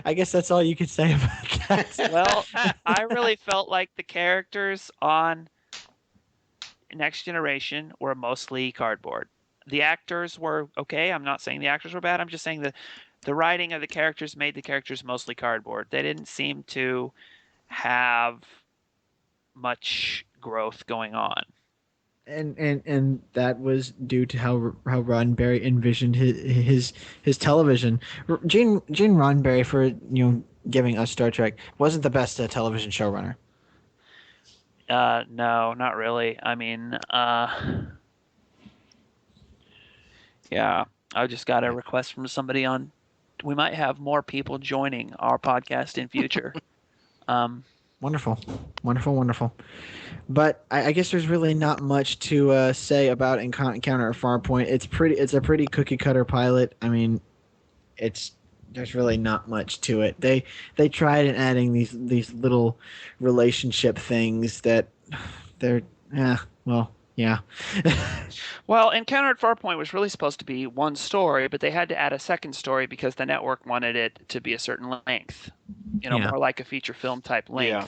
I guess that's all you could say about that. Well, I really felt like the characters on Next Generation were mostly cardboard. The actors were okay. I'm not saying the actors were bad. I'm just saying that the writing of the characters made the characters mostly cardboard. They didn't seem to have much growth going on. And that was due to how Roddenberry envisioned his television. Gene Roddenberry, for giving us Star Trek, wasn't the best television showrunner. No, not really. I mean, yeah, I just got a request from somebody on. We might have more people joining our podcast in future. Wonderful. But I guess there's really not much to say about Encounter at Farpoint. It's a pretty cookie cutter pilot. I mean, there's really not much to it. They tried in adding these little relationship things that they're yeah. Well, Encounter at Farpoint was really supposed to be one story, but they had to add a second story because the network wanted it to be a certain length, more like a feature film type length. Yeah.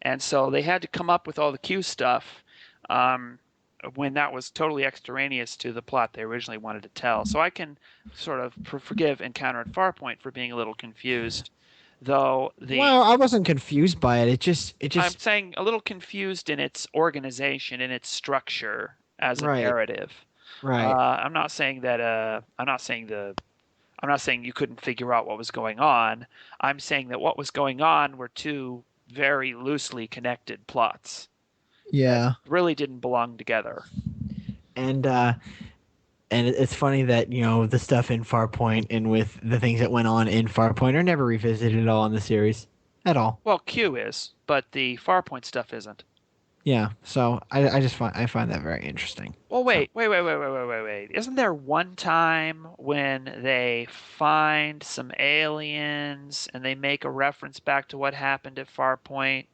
And so they had to come up with all the Q stuff when that was totally extraneous to the plot they originally wanted to tell. So I can sort of forgive Encounter at Farpoint for being a little confused. Well, I wasn't confused by it. It just. I'm saying a little confused in its organization, in its structure as a narrative. Right. I'm not saying that. I'm not saying you couldn't figure out what was going on. I'm saying that what was going on were two very loosely connected plots. Yeah. That really didn't belong together. And it's funny that the stuff in Farpoint and with the things that went on in Farpoint are never revisited at all in the series, at all. Well, Q is, but the Farpoint stuff isn't. Yeah, so I find that very interesting. Well, wait. Isn't there one time when they find some aliens and they make a reference back to what happened at Farpoint?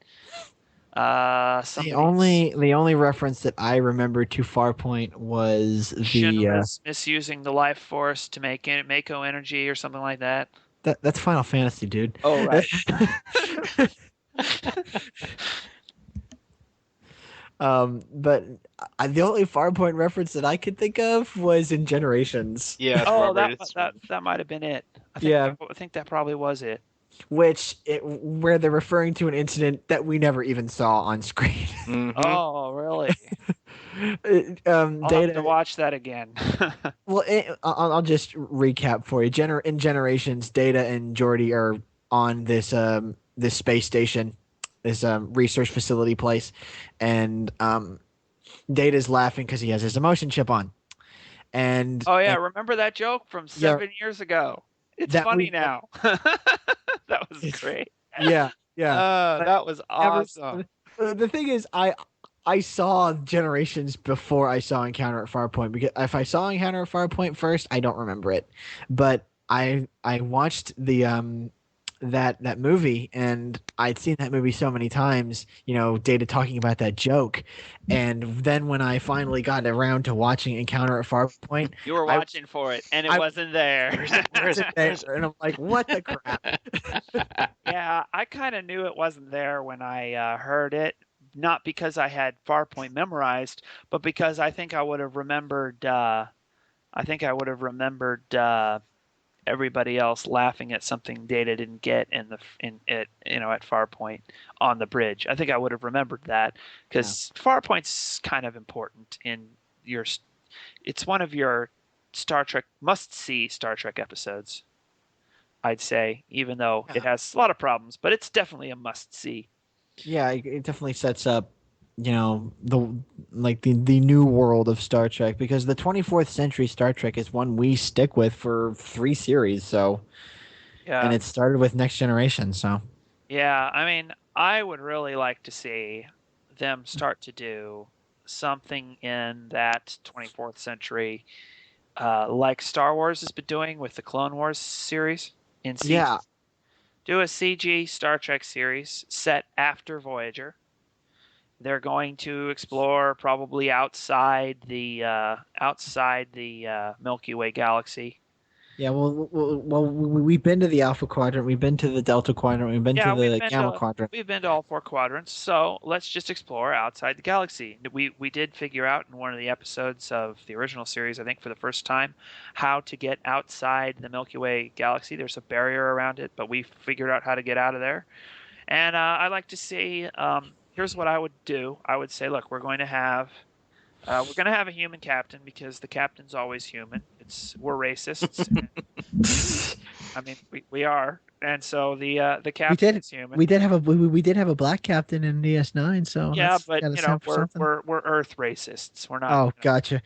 The only reference that I remember to Farpoint was Shinra's misusing the life force to make Mako energy or something like that. That's Final Fantasy, dude. Oh, right. But the only Farpoint reference that I could think of was in Generations. Yeah. Oh, that might have been it. I think that probably was it. where they're referring to an incident that we never even saw on screen. Hmm. Oh, really? I'll have to Data. watch that again. Well, I'll just recap for you. In Generations, Data and Geordi are on this space station, this research facility place, and Data's laughing because he has his emotion chip on, and, Oh yeah, and remember that joke from yeah, 7 years ago? It's that funny we now. That was great. yeah, yeah. That was Never. awesome. The thing is, I saw Generations before I saw Encounter at Farpoint, because if I saw Encounter at Farpoint first, I don't remember it, but I watched that movie, and I'd seen that movie so many times. Data talking about that joke, and then when I finally got around to watching Encounter at Farpoint, You were I watching for it, and it I wasn't there. Where's it? Where is was it? Where there, is it? and I'm like, what the crap? Yeah, I kind of knew it wasn't there when I heard it, not because I had Farpoint memorized, but because I think I would have remembered. I think I would have remembered everybody else laughing at something Data didn't get at Farpoint on the bridge. I think I would have remembered that Yeah. because Farpoint's kind of important in your. It's one of your Star Trek must-see Star Trek episodes. I'd say, even though it Yeah. has a lot of problems, but it's definitely a must-see. Yeah, it definitely sets up, the new world of Star Trek, because the 24th century Star Trek is one we stick with for 3 series. So, and Yeah, it started with Next Generation. So, yeah. I mean, I would really like to see them start to do something in that 24th century, like Star Wars has been doing with the Clone Wars series in CG. yeah, Do a CG Star Trek series set after Voyager. They're going to explore probably outside the Milky Way galaxy. yeah. We've been to the Alpha Quadrant, we've been to the Delta Quadrant, we've been to Yeah, the Gamma Quadrant. we've been to all four quadrants, so let's just explore outside the galaxy. We did figure out in one of the episodes of the original series, I think for the first time, how to get outside the Milky Way galaxy. There's a barrier around it, but we figured out how to get out of there. And I like to see. Here's what I would do. I would say, look, we're going to have a human captain because the captain's always human. We're racists. I mean, we are, and so the We captain did is human. we did have a black captain in DS9, so Yeah, that's but got to stand for we're something. we're Earth racists. We're not. Oh, gotcha.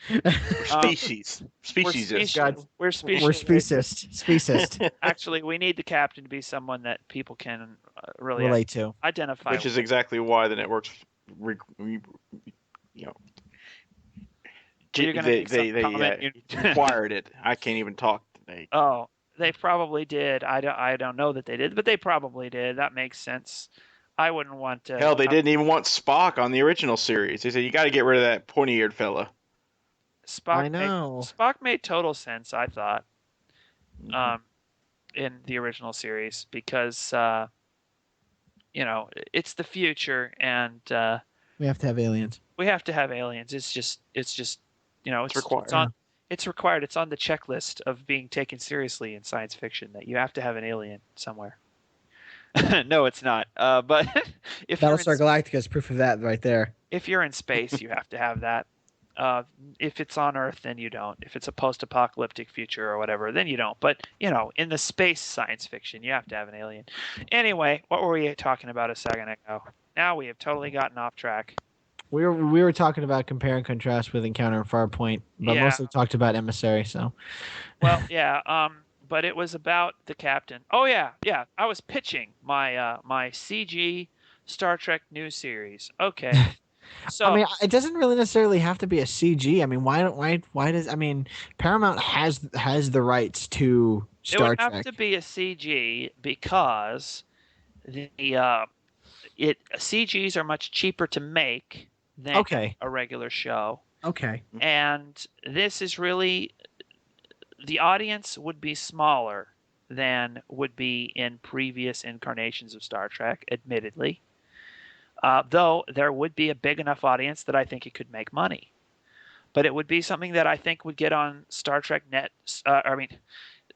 Species. We're Speciesist. God, we're we're speciesist. speciesist. Actually, we need the captain to be someone that people can really Relate to. identify Which is with. exactly why the networks, you know, You're gonna make some comment. required it. I can't even talk today. Oh, they probably did. I don't know that they did, but they probably did. That makes sense. I wouldn't want to. Hell, they didn't even want Spock on the original series. They said you got to get rid of that pointy-eared fella. I know. Spock made total sense. I thought Mhm. um, in the original series because it's the future and We have to have aliens. we have to have aliens. It's just It's required. it's required. It's on the checklist of being taken seriously in science fiction that you have to have an alien somewhere. No, it's not. But if you're in Battlestar Galactica is proof of that right there. if you're in space, you have to have that. If it's on Earth, then you don't. If it's a post-apocalyptic future or whatever, then you don't. But in the space science fiction, you have to have an alien. Anyway, what were we talking about a second ago? Now we have totally gotten off track. We were talking about compare and contrast with Encounter and Farpoint, but Yeah. mostly talked about Emissary. So, Well, yeah. But it was about the captain. Oh yeah, yeah. I was pitching my CG Star Trek new series. Okay. So I mean, it doesn't really necessarily have to be a CG. I mean, why does I mean Paramount has the rights to it Star would have Trek. to be a CG because the CGs are much cheaper to make than Okay. a regular show. Okay. And this is really the audience would be smaller than would be in previous incarnations of Star Trek, admittedly. Though there would be a big enough audience that I think it could make money. But it would be something that I think would get on Star Trek Net.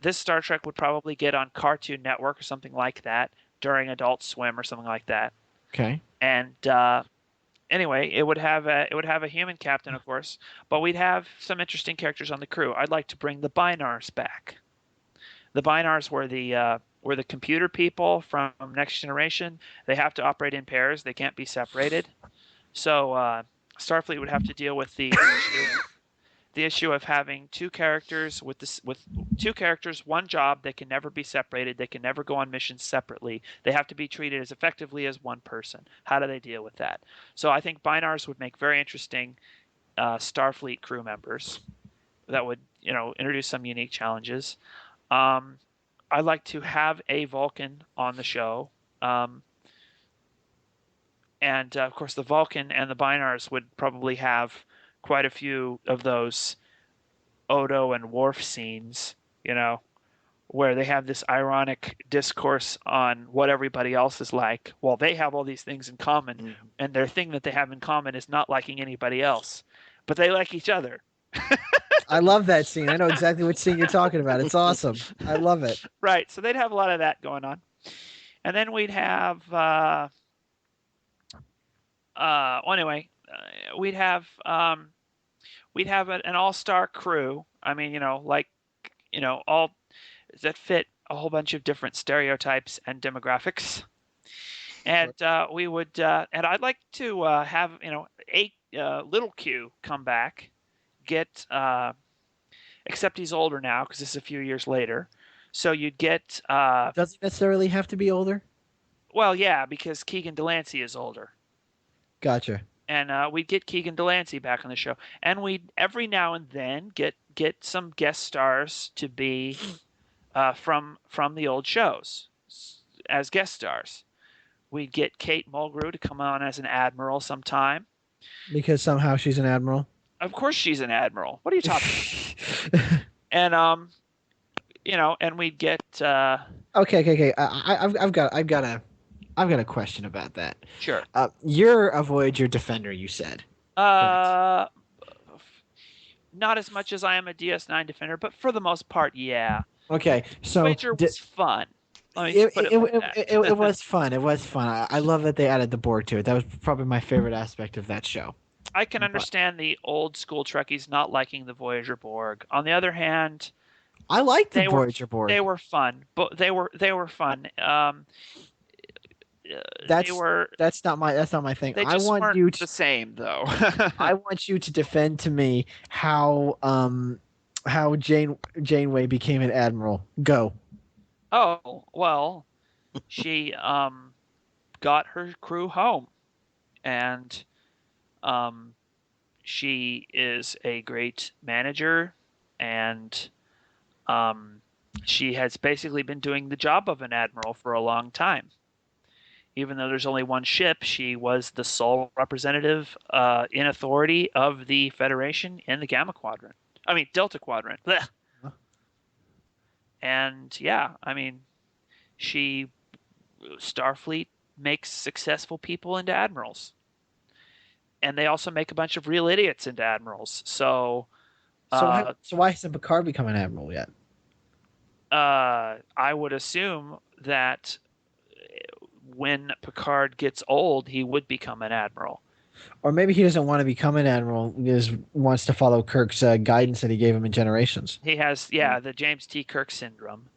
this Star Trek would probably get on Cartoon Network or something like that during Adult Swim or something like that. Okay. And anyway, it would have a human captain, of course, but we'd have some interesting characters on the crew. I'd like to bring the Binars back. The Binars were the computer people from Next Generation. They have to operate in pairs. They can't be separated. So Starfleet would have to deal with the issue of having two characters with two characters, one job. They can never be separated. They can never go on missions separately. They have to be treated as effectively as one person. How do they deal with that? So I think Binars would make very interesting Starfleet crew members that would introduce some unique challenges. I'd like to have a Vulcan on the show. And of course, the Vulcan and the Binars would probably have quite a few of those Odo and Worf scenes, where they have this ironic discourse on what everybody else is like. Well, they have all these things in common, and their thing that they have in common is not liking anybody else, but they like each other. I love that scene. I know exactly what scene you're talking about. It's awesome. I love it. Right. So they'd have a lot of that going on. And then we'd have we'd have an all-star crew. I mean, all that fit a whole bunch of different stereotypes and demographics. And we would and I'd like to have Little Q come back, get except he's older now because this is a few years later. So you'd get does he necessarily have to be older? Well, yeah, because Keegan Delancey is older. Gotcha. And we'd get Keegan Delancey back on the show, and we'd every now and then get some guest stars to be from the old shows as guest stars. We'd get Kate Mulgrew to come on as an admiral sometime. Because somehow she's an admiral. Of course, she's an admiral. What are you talking about? And and we'd get. Okay. I've got a question about that. Sure. You're a Voyager defender, you said. Not as much as I am a DS9 defender, but for the most part, yeah. Okay, so Voyager was fun. It was fun. It was fun. I love that they added the Borg to it. That was probably my favorite aspect of that show. I can understand the old school Trekkies not liking the Voyager Borg. On the other hand, I liked the Voyager Borg. They were fun, but they were fun. That's not my thing. They just weren't the same though. I want you to defend to me how Janeway became an admiral. Go. Oh, well, she got her crew home, and she is a great manager, and she has basically been doing the job of an admiral for a long time. Even though there's only one ship, she was the sole representative in authority of the Federation in the Delta Quadrant. Blech. Huh? And yeah, I mean, Starfleet makes successful people into admirals. And they also make a bunch of real idiots into admirals. So why hasn't Picard become an admiral yet? I would assume that when Picard gets old, he would become an admiral. Or maybe he doesn't want to become an admiral. He just wants to follow Kirk's guidance that he gave him in Generations. He has, the James T. Kirk syndrome.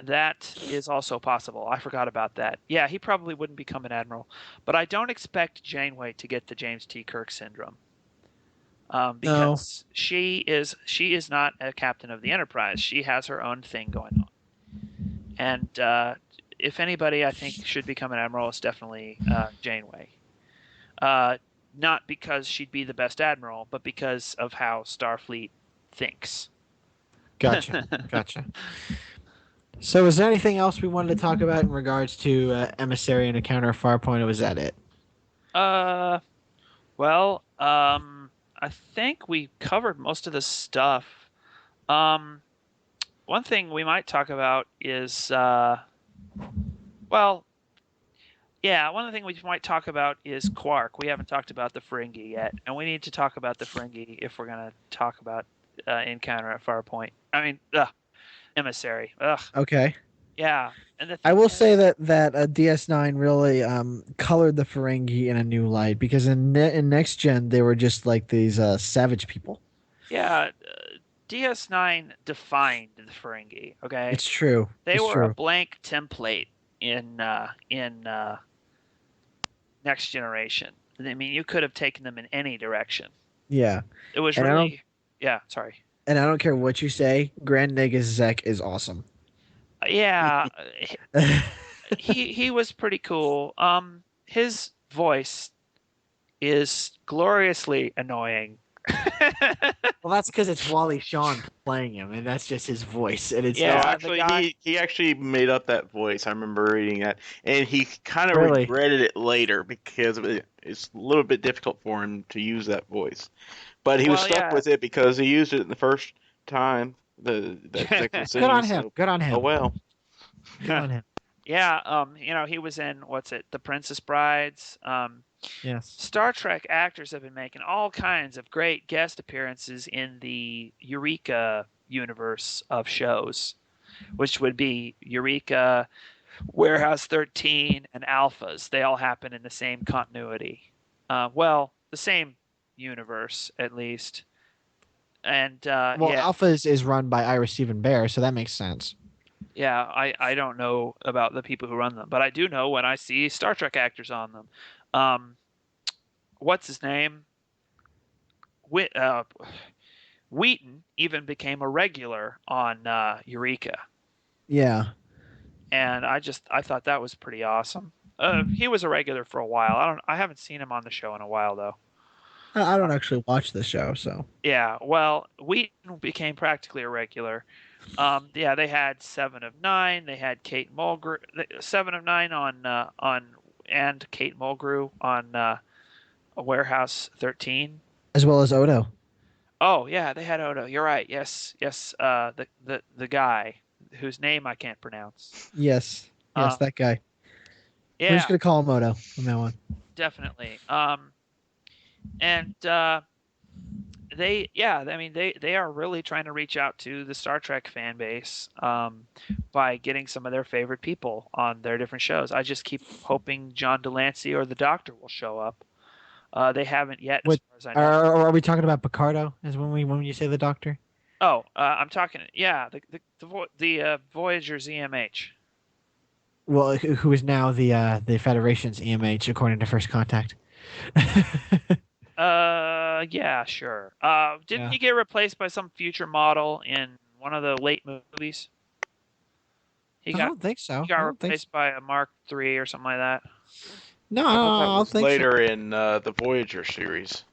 That is also possible. I forgot about that. Yeah, he probably wouldn't become an admiral. But I don't expect Janeway to get the James T. Kirk syndrome. Because she is not a captain of the Enterprise. She has her own thing going on. And if anybody I think should become an admiral, it's definitely Janeway. Not because she'd be the best admiral, but because of how Starfleet thinks. Gotcha. So is there anything else we wanted to talk about in regards to Emissary and Encounter at Farpoint, or was that it? Well, I think we covered most of the stuff. One thing we might talk about is, one of the things we might talk about is Quark. We haven't talked about the Ferengi yet, and we need to talk about the Ferengi if we're going to talk about Encounter at Farpoint. Emissary. Ugh. Okay. Yeah. And the I thing will is, say that DS9 really colored the Ferengi in a new light because in next gen they were just like these savage people. yeah, DS9 defined the Ferengi. Okay, It's true. they It's were a true. blank template in Next Generation. I mean, you could have taken them in any direction. Yeah. It was And I don't really, yeah. Sorry. and I don't care what you say, Grand Nagus Zek is awesome. Yeah, he was pretty cool. His voice is gloriously annoying. Well, that's because it's Wally Shawn playing him, and that's just his voice, and it's No, it's Yeah, the actually, guy. he actually made up that voice. I remember reading that, and he kind of really. regretted it later because it's a little bit difficult for him to use that voice. But he was Well, stuck yeah. with it because he used it the first time that Zek was Good singing. on him. So, Good on oh him. well. Good on him. Yeah, he was in what's it, The Princess Brides. Yes. Star Trek actors have been making all kinds of great guest appearances in the Eureka universe of shows, which would be Eureka, Warehouse 13, and Alphas. They all happen in the same continuity. Well, the same universe, at least. And Well, yeah, Alpha is run by Ira Stephen Bear, so that makes sense. yeah, I don't know about the people who run them, but I do know when I see Star Trek actors on them. Um, what's his name? Whit, Wheaton even became a regular on Eureka, Yeah. and I thought that was pretty awesome. He was a regular for a while. I haven't seen him on the show in a while though. I don't actually watch the show, so. Yeah, well, Wheaton became practically a regular. Yeah, they had Seven of Nine. They had Kate Mulgrew. Seven of Nine on and Kate Mulgrew on a Warehouse 13. As well as Odo. Oh yeah, they had Odo. You're right. Yes, yes. The guy whose name I can't pronounce. Yes. Yes, Uh, that guy. We're just yeah, gonna call him Odo from now on. definitely. And I mean, they are really trying to reach out to the Star Trek fan base by getting some of their favorite people on their different shows. I just keep hoping John Delancey or the Doctor will show up. They haven't yet, as What far as I know. are we talking about Picardo? Is when you say the Doctor? Oh, I'm talking. Yeah, the Voyager ZMH. Well, who is now the Federation's EMH according to First Contact? Yeah, sure. Didn't Yeah. he get replaced by some future model in one of the late movies? He I got don't think so. he got I don't think so. replaced by a Mark III or something like that. No, I thought I that don't was think so. later in the Voyager series.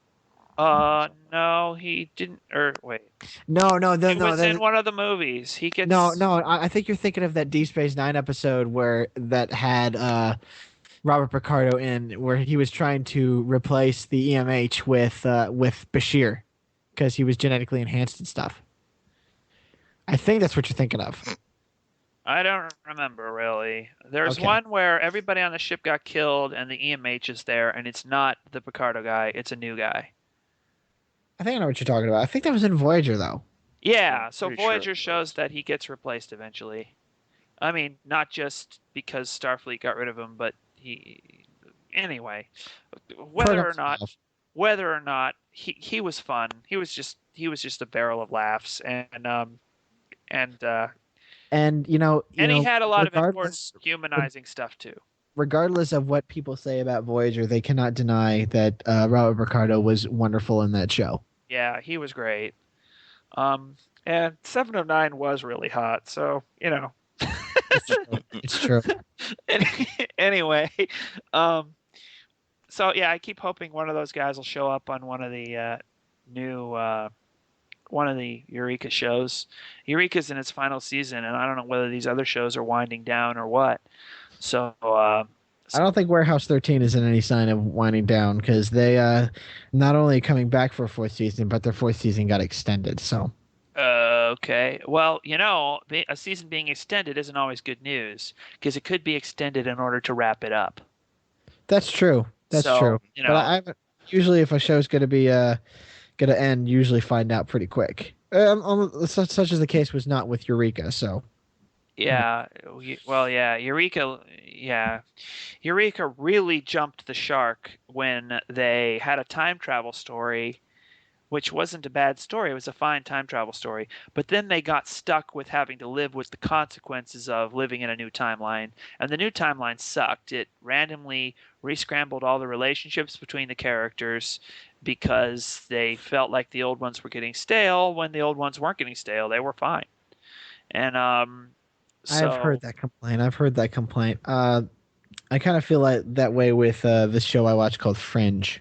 No, he didn't. Or wait, No, he was in one of the movies. He gets no. I think you're thinking of that Deep Space Nine episode where that had Robert Picardo in, where he was trying to replace the EMH with Bashir because he was genetically enhanced and stuff. I think that's what you're thinking of. I don't remember really. There's Okay. one where everybody on the ship got killed and the EMH is there, and it's not the Picardo guy. It's a new guy. I think I know what you're talking about. I think that was in Voyager though. Yeah, I'm so pretty sure Voyager it shows was. that he gets replaced eventually. I mean, not just because Starfleet got rid of him, but he anyway, whether or Paradox not Valve. whether or not he was fun. He was just a barrel of laughs and And and he had a lot of important regardless humanizing stuff too. regardless of what people say about Voyager, they cannot deny that Robert Picardo was wonderful in that show. Yeah, he was great. And Seven of Nine was really hot, so It's true. anyway, um, so yeah, I keep hoping one of those guys will show up on one of the new one of the Eureka shows. Eureka's in its final season, and I don't know whether these other shows are winding down or what. So I don't think Warehouse 13 is in any sign of winding down because they not only coming back for a fourth season, but their fourth season got extended. So okay. Well, a season being extended isn't always good news because it could be extended in order to wrap it up. that's true. That's So, true. But I usually, if a show's gonna be gonna end, usually find out pretty quick. Such as the case was not with Eureka. So Yeah, well, yeah, Eureka really jumped the shark when they had a time travel story, which wasn't a bad story. It was a fine time travel story. But then they got stuck with having to live with the consequences of living in a new timeline. And the new timeline sucked. It randomly rescrambled all the relationships between the characters because they felt like the old ones were getting stale when the old ones weren't getting stale. They were fine. And I've heard so that complaint. I've heard that complaint. I kind of feel like that way with this show I watch called Fringe.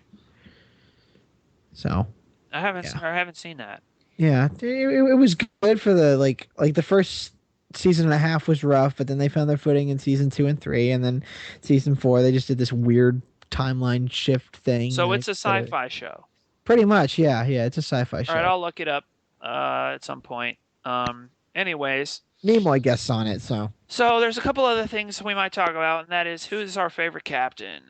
So yeah, I haven't seen that. yeah, it was good for the like the first season and a half was rough, but then they found their footing in season 2 and 3, and then season 4 they just did this weird timeline shift thing. So it's a sci-fi show. Pretty much, yeah, yeah. It's a sci-fi All right, show. I'll look it up at some point. Anyways, Nimoy guests on it, so so there's a couple other things we might talk about, and that is who's our favorite captain.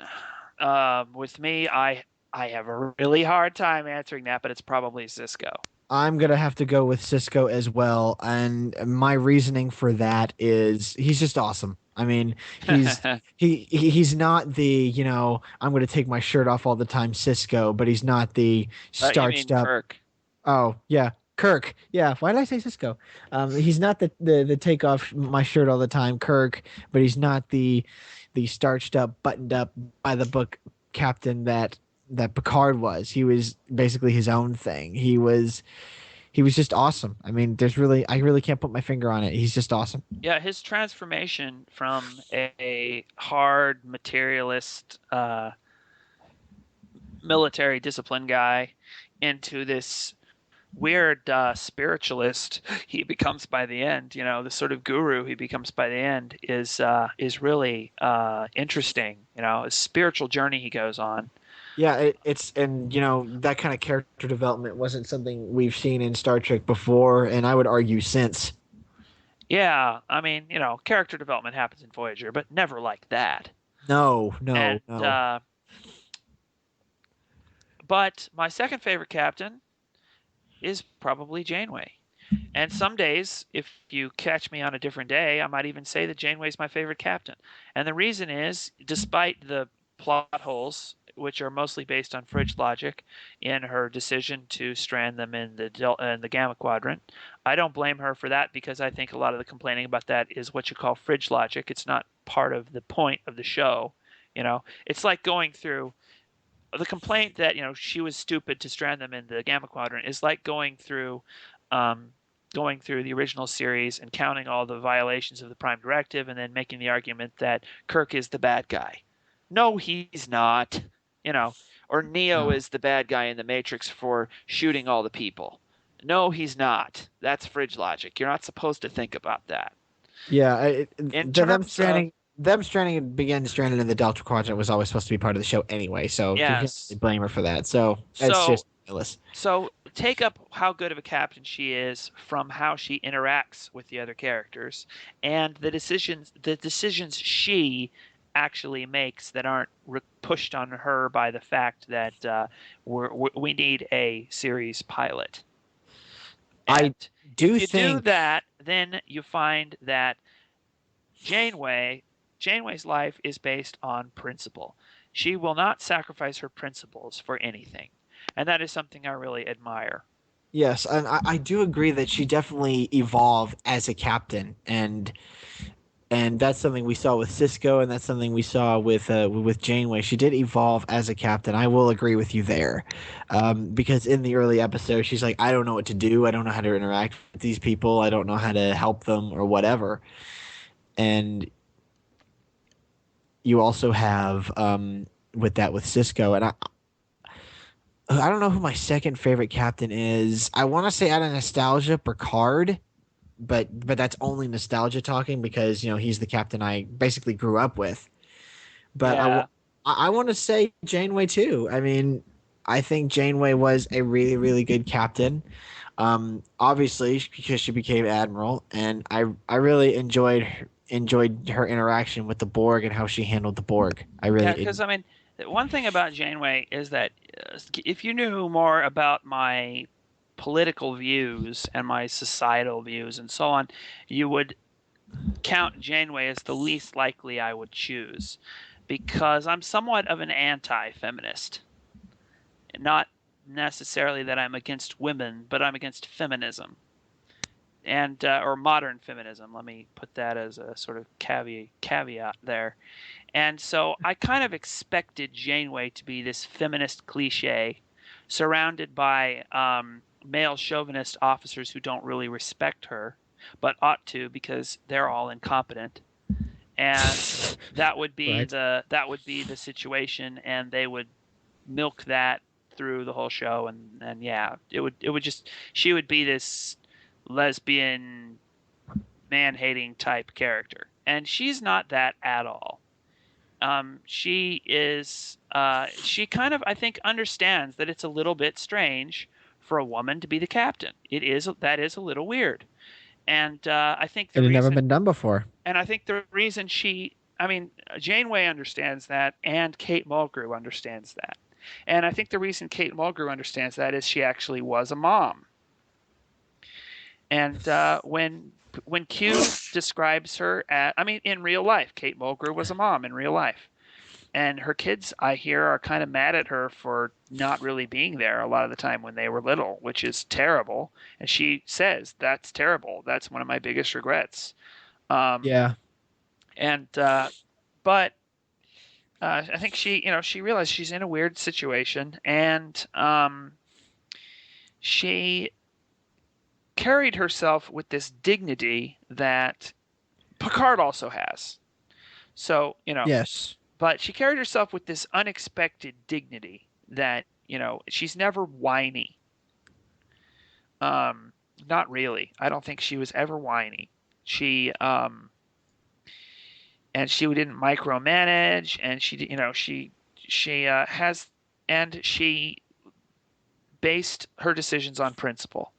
With me, I have a really hard time answering that, but it's probably Cisco. I'm gonna have to go with Cisco as well, and my reasoning for that is he's just awesome. I mean, he's not the I'm gonna take my shirt off all the time Cisco, but he's not the You starched mean up. Kirk? Oh yeah, Kirk. Yeah, why did I say Cisco? He's not the take off my shirt all the time Kirk, but he's not the starched up, buttoned up by the book captain that Picard was. He was basically his own thing. He was just awesome. I mean, I really can't put my finger on it. He's just awesome. Yeah, his transformation from a hard materialist, military discipline guy into this weird spiritualist he becomes by the end, the sort of guru he becomes by the end is really interesting. A spiritual journey he goes on. Yeah, it's and that kind of character development wasn't something we've seen in Star Trek before, and I would argue since. Yeah, I mean, character development happens in Voyager, but never like that. No, no, And no. but my second favorite captain is probably Janeway. And some days, if you catch me on a different day, I might even say that Janeway's my favorite captain. And the reason is, despite the plot holes, which are mostly based on fridge logic, in her decision to strand them in the Gamma Quadrant, I don't blame her for that because I think a lot of the complaining about that is what you call fridge logic. It's not part of the point of the show. It's like going through the complaint that she was stupid to strand them in the Gamma Quadrant is like going through the original series and counting all the violations of the Prime Directive and then making the argument that Kirk is the bad guy. No, he's not. Or Neo No. is the bad guy in the Matrix for shooting all the people. No, he's not. That's fridge logic. You're not supposed to think about that. Yeah, In them terms of stranding and began stranded in the Delta Quadrant was always supposed to be part of the show anyway, so you can't yes, really blame her for that. So it's so just ridiculous. So take up how good of a captain she is from how she interacts with the other characters and the decisions she actually makes that aren't pushed on her by the fact that we need a series pilot. I And do if you do think that, then you find that Janeway's life is based on principle. She will not sacrifice her principles for anything. And that is something I really admire. yes, and I do agree that she definitely evolved as a captain, and that's something we saw with Cisco, and that's something we saw with Janeway. She did evolve as a captain. I will agree with you there, because in the early episode, she's like, I don't know what to do. I don't know how to interact with these people. I don't know how to help them or whatever. And you also have with Cisco, and I don't know who my second favorite captain is. I want to say out of nostalgia, Picard, but that's only nostalgia talking because he's the captain I basically grew up with. But Yeah. I want to say Janeway too. I mean, I think Janeway was a really really good captain. Obviously because she became admiral, and I really enjoyed her interaction with the Borg and how she handled the Borg. I Yeah, really because I mean, one thing about Janeway is that if you knew more about my political views and my societal views and so on, you would count Janeway as the least likely I would choose, because I'm somewhat of an anti-feminist. Not necessarily that I'm against women, but I'm against feminism, and or modern feminism. Let me put that as a sort of caveat there. And so I kind of expected Janeway to be this feminist cliche, surrounded by male chauvinist officers who don't really respect her, but ought to because they're all incompetent. And that would be Right. the situation, and they would milk that through the whole show, and yeah, it would just she would be this lesbian man-hating type character, and she's not that at all. She is she kind of, I think, understands that it's a little bit strange for a woman to be the captain. That is a little weird, and I think It had never been done before. and I think the reason I mean, Janeway understands that, and Kate Mulgrew understands that. And I think the reason Kate Mulgrew understands that is she actually was a mom. And when Q describes her I mean, in real life, Kate Mulgrew was a mom in real life. And her kids, I hear, are kind of mad at her for not really being there a lot of the time when they were little, which is terrible. And she says, that's terrible. That's one of my biggest regrets. Yeah. And but I think she realized she's in a weird situation, and she carried herself with this dignity that Picard also has. So, Yes. but she carried herself with this unexpected dignity that, she's never whiny. Not really. I don't think she was ever whiny. She and she didn't micromanage, and she has, and she based her decisions on principle.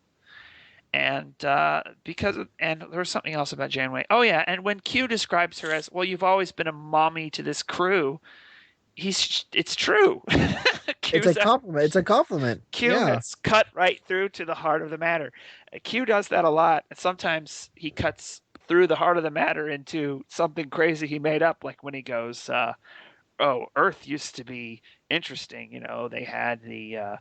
And and there was something else about Janeway. Oh yeah, and when Q describes her as, well, you've always been a mommy to this crew, it's true. It's a compliment. It's a compliment. Q has cut right through to the heart of the matter. Q does that a lot, and sometimes he cuts through the heart of the matter into something crazy he made up, like when he goes, "Oh, Earth used to be interesting. They had the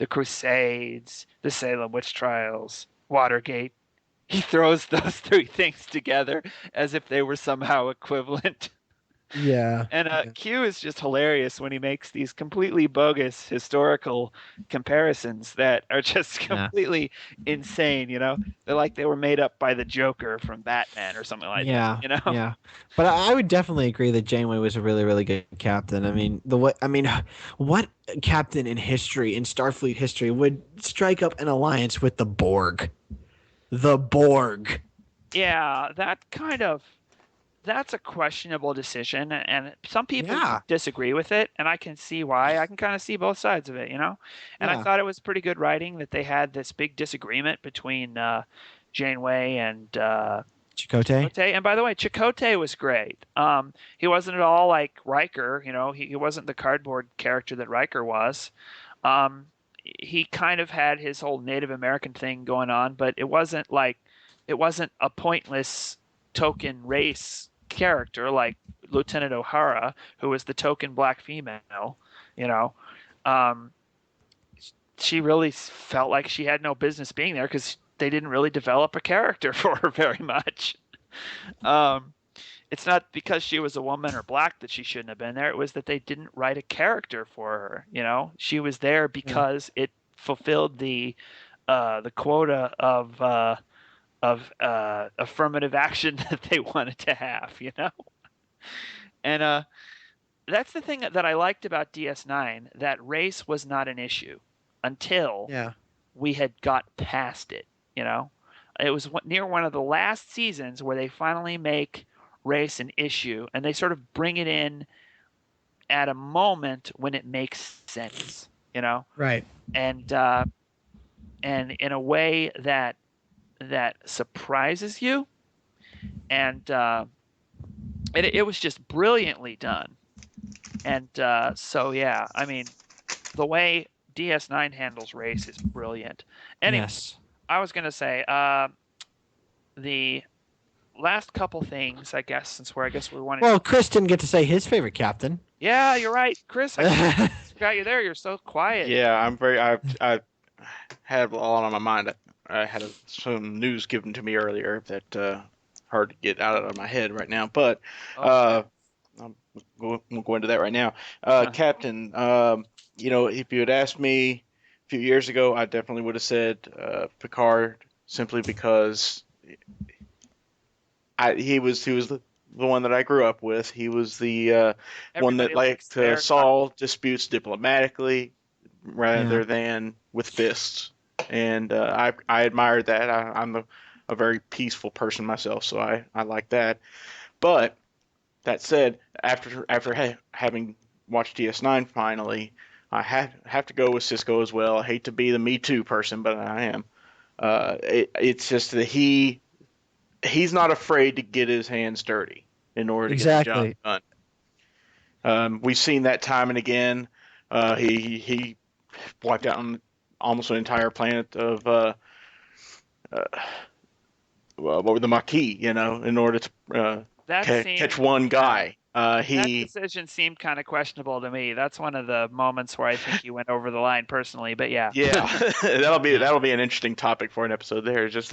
Crusades, the Salem witch trials, Watergate." He throws those three things together as if they were somehow equivalent. Yeah. And Q is just hilarious when he makes these completely bogus historical comparisons that are just completely insane. They're like they were made up by the Joker from Batman or something like that. Yeah. But I would definitely agree that Janeway was a really, really good captain. What captain in history, in Starfleet history, would strike up an alliance with the Borg? The Borg. Yeah, that's a questionable decision, and some people disagree with it, and I can see why. I can kind of see both sides of it, And I thought it was pretty good writing that they had this big disagreement between Janeway and Chakotay. And by the way, Chakotay was great. He wasn't at all like Riker. He wasn't the cardboard character that Riker was. He kind of had his whole Native American thing going on, but it wasn't a pointless token race character like Lieutenant O'Hara, who was the token black female. She really felt like she had no business being there because they didn't really develop a character for her very much. It's not because she was a woman or black that she shouldn't have been there. It was that they didn't write a character for her. She was there because it fulfilled the quota of affirmative action that they wanted to have, And that's the thing that I liked about DS9, that race was not an issue until we had got past it, It was near one of the last seasons where they finally make race an issue, and they sort of bring it in at a moment when it makes sense, Right. And in a way that surprises you, and it was just brilliantly done. And so yeah, I mean, the way DS9 handles race is brilliant. Anyway, Yes. I was gonna say the last couple things, I guess, since I guess we wanted. Well, Chris didn't get to say his favorite captain. Yeah, you're right, Chris. I forgot you there. You're so quiet. Yeah, I had a lot on my mind. I had some news given to me earlier that hard to get out of my head right now. But Oh, we'll go into that right now. Captain, if you had asked me a few years ago, I definitely would have said Picard, simply because he was the one that I grew up with. He was the one that everybody likes liked to their solve disputes diplomatically rather Yeah. than with fists. And I admired that. I'm a very peaceful person myself, so I like that. But that said, after having watched DS9 finally, I have to go with Cisco as well. I hate to be the Me Too person, but I am. It's just that he's not afraid to get his hands dirty in order to get the job Exactly. done. We've seen that time and again. He wiped out almost an entire planet of what were the Maquis, in order to that catch seemed one guy. that He decision seemed kind of questionable to me. That's one of the moments where I think you went over the line personally. But yeah, Yeah, that'll be an interesting topic for an episode. There, just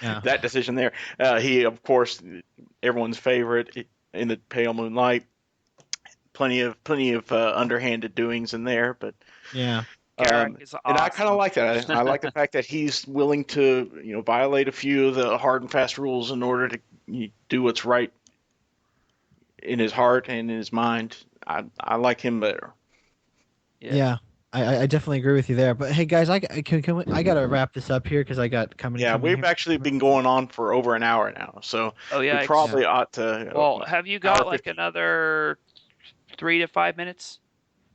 Yeah. that decision there. He, of course, everyone's favorite in the Pale Moonlight. Plenty of underhanded doings in there, but Yeah. Garrick is and I kind of awesome. like that. I like the fact that he's willing to violate a few of the hard and fast rules in order to do what's right in his heart and in his mind. I like him better. Yeah. I definitely agree with you there. But hey, guys, I gotta wrap this up here because I got company Yeah, coming we've here. actually been going on for over an hour now, so Oh we yeah. probably ought to. Well, have you got Hour like 15. another 3 to 5 minutes?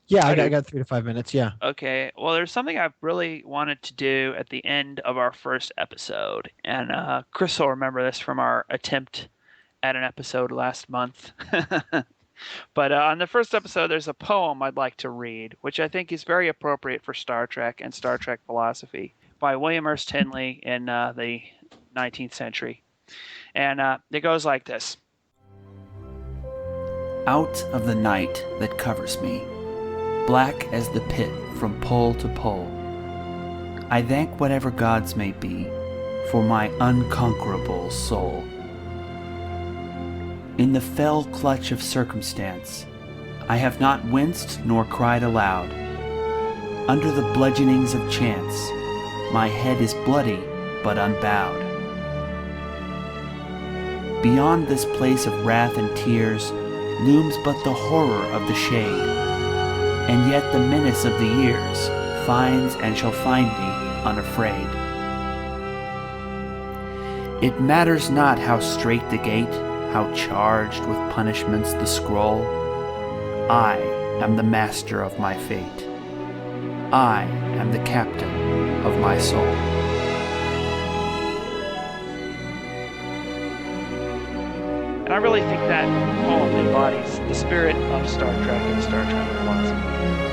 Yeah, I I do. got 3 to 5 minutes. Yeah. Okay. Well, there's something I really wanted to do at the end of our first episode, and Chris will remember this from our attempt at an episode last month. But on the first episode, there's a poem I'd like to read, which I think is very appropriate for Star Trek and Star Trek philosophy, by William Ernst Henley in the 19th century. And it goes like this. Out of the night that covers me, black as the pit from pole to pole, I thank whatever gods may be for my unconquerable soul. In the fell clutch of circumstance, I have not winced nor cried aloud. Under the bludgeonings of chance, my head is bloody but unbowed. Beyond this place of wrath and tears looms but the horror of the shade, and yet the menace of the years finds and shall find me unafraid. It matters not how strait the gate, how charged with punishments the scroll. I am the master of my fate. I am the captain of my soul. And I really think that poem embodies the spirit of Star Trek and Star Trek philosophy.